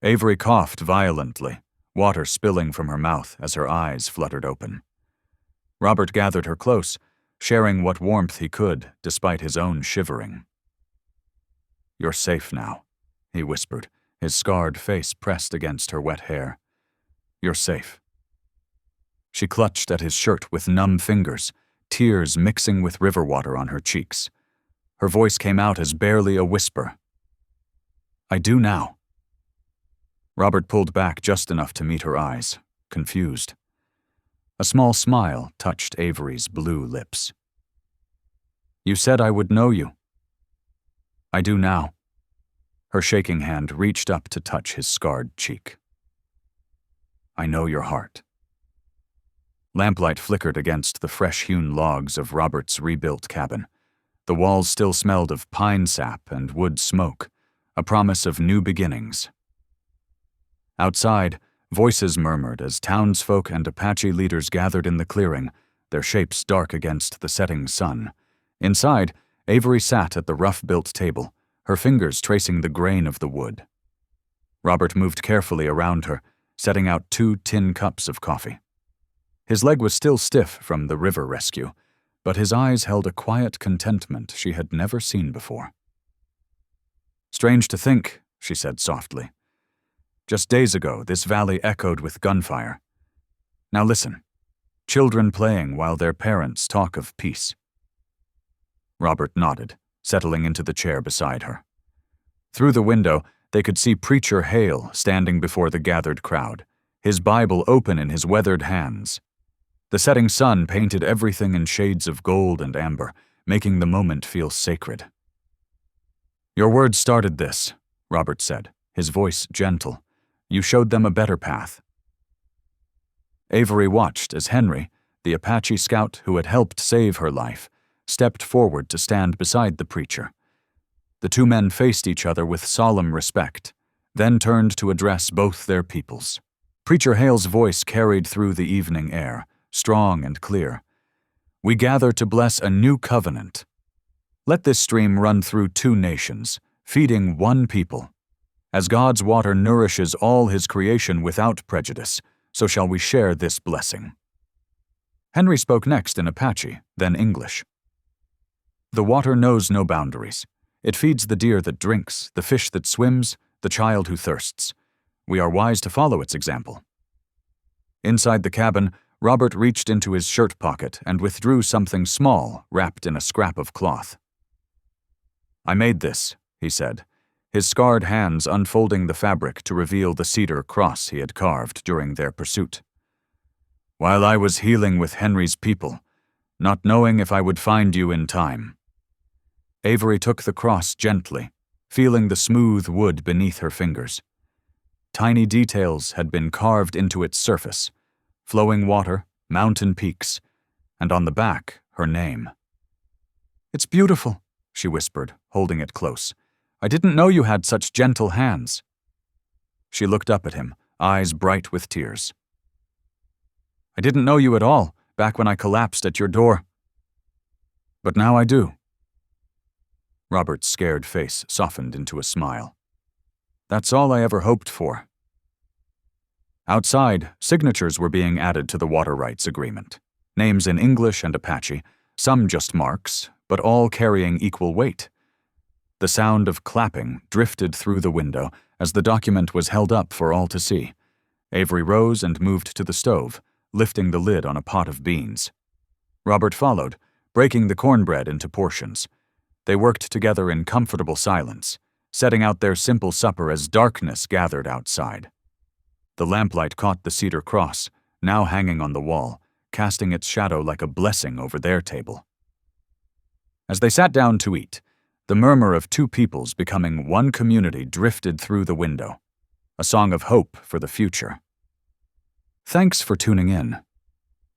Avery coughed violently, water spilling from her mouth as her eyes fluttered open. Robert gathered her close, sharing what warmth he could despite his own shivering. "You're safe now," he whispered, his scarred face pressed against her wet hair. "You're safe." She clutched at his shirt with numb fingers, tears mixing with river water on her cheeks. Her voice came out as barely a whisper. "I do now." Robert pulled back just enough to meet her eyes, confused. A small smile touched Avery's blue lips. "You said I would know you." "I do now." Her shaking hand reached up to touch his scarred cheek. "I know your heart." Lamplight flickered against the fresh-hewn logs of Robert's rebuilt cabin. The walls still smelled of pine sap and wood smoke, a promise of new beginnings. Outside, voices murmured as townsfolk and Apache leaders gathered in the clearing, their shapes dark against the setting sun. Inside, Avery sat at the rough-built table, her fingers tracing the grain of the wood. Robert moved carefully around her, setting out 2 tin cups of coffee. His leg was still stiff from the river rescue, but his eyes held a quiet contentment she had never seen before. "Strange to think," she said softly. "Just days ago, this valley echoed with gunfire. Now listen, children playing while their parents talk of peace." Robert nodded, settling into the chair beside her. Through the window, they could see Preacher Hale standing before the gathered crowd, his Bible open in his weathered hands. The setting sun painted everything in shades of gold and amber, making the moment feel sacred. "Your words started this," Robert said, his voice gentle. "You showed them a better path." Avery watched as Henry, the Apache scout who had helped save her life, stepped forward to stand beside the preacher. The 2 men faced each other with solemn respect, then turned to address both their peoples. Preacher Hale's voice carried through the evening air, strong and clear. "We gather to bless a new covenant. Let this stream run through 2 nations, feeding one people. As God's water nourishes all his creation without prejudice, so shall we share this blessing." Henry spoke next in Apache, then English. "The water knows no boundaries. It feeds the deer that drinks, the fish that swims, the child who thirsts. We are wise to follow its example." Inside the cabin, Robert reached into his shirt pocket and withdrew something small wrapped in a scrap of cloth. "I made this," he said, his scarred hands unfolding the fabric to reveal the cedar cross he had carved during their pursuit. "While I was healing with Henry's people, not knowing if I would find you in time." Avery took the cross gently, feeling the smooth wood beneath her fingers. Tiny details had been carved into its surface, flowing water, mountain peaks, and on the back, her name. "It's beautiful," she whispered, holding it close. "I didn't know you had such gentle hands." She looked up at him, eyes bright with tears. "I didn't know you at all, back when I collapsed at your door. But now I do." Robert's scared face softened into a smile. "That's all I ever hoped for." Outside, signatures were being added to the water rights agreement. Names in English and Apache, some just marks, but all carrying equal weight. The sound of clapping drifted through the window as the document was held up for all to see. Avery rose and moved to the stove, lifting the lid on a pot of beans. Robert followed, breaking the cornbread into portions. They worked together in comfortable silence, setting out their simple supper as darkness gathered outside. The lamplight caught the cedar cross, now hanging on the wall, casting its shadow like a blessing over their table. As they sat down to eat, The murmur of two peoples becoming one community drifted through the window, a song of hope for the future. Thanks for tuning in.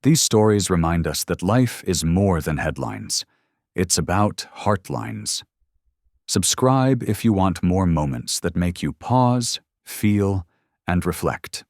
These stories remind us that life is more than headlines. It's about heartlines. Subscribe if you want more moments that make you pause, feel, and reflect.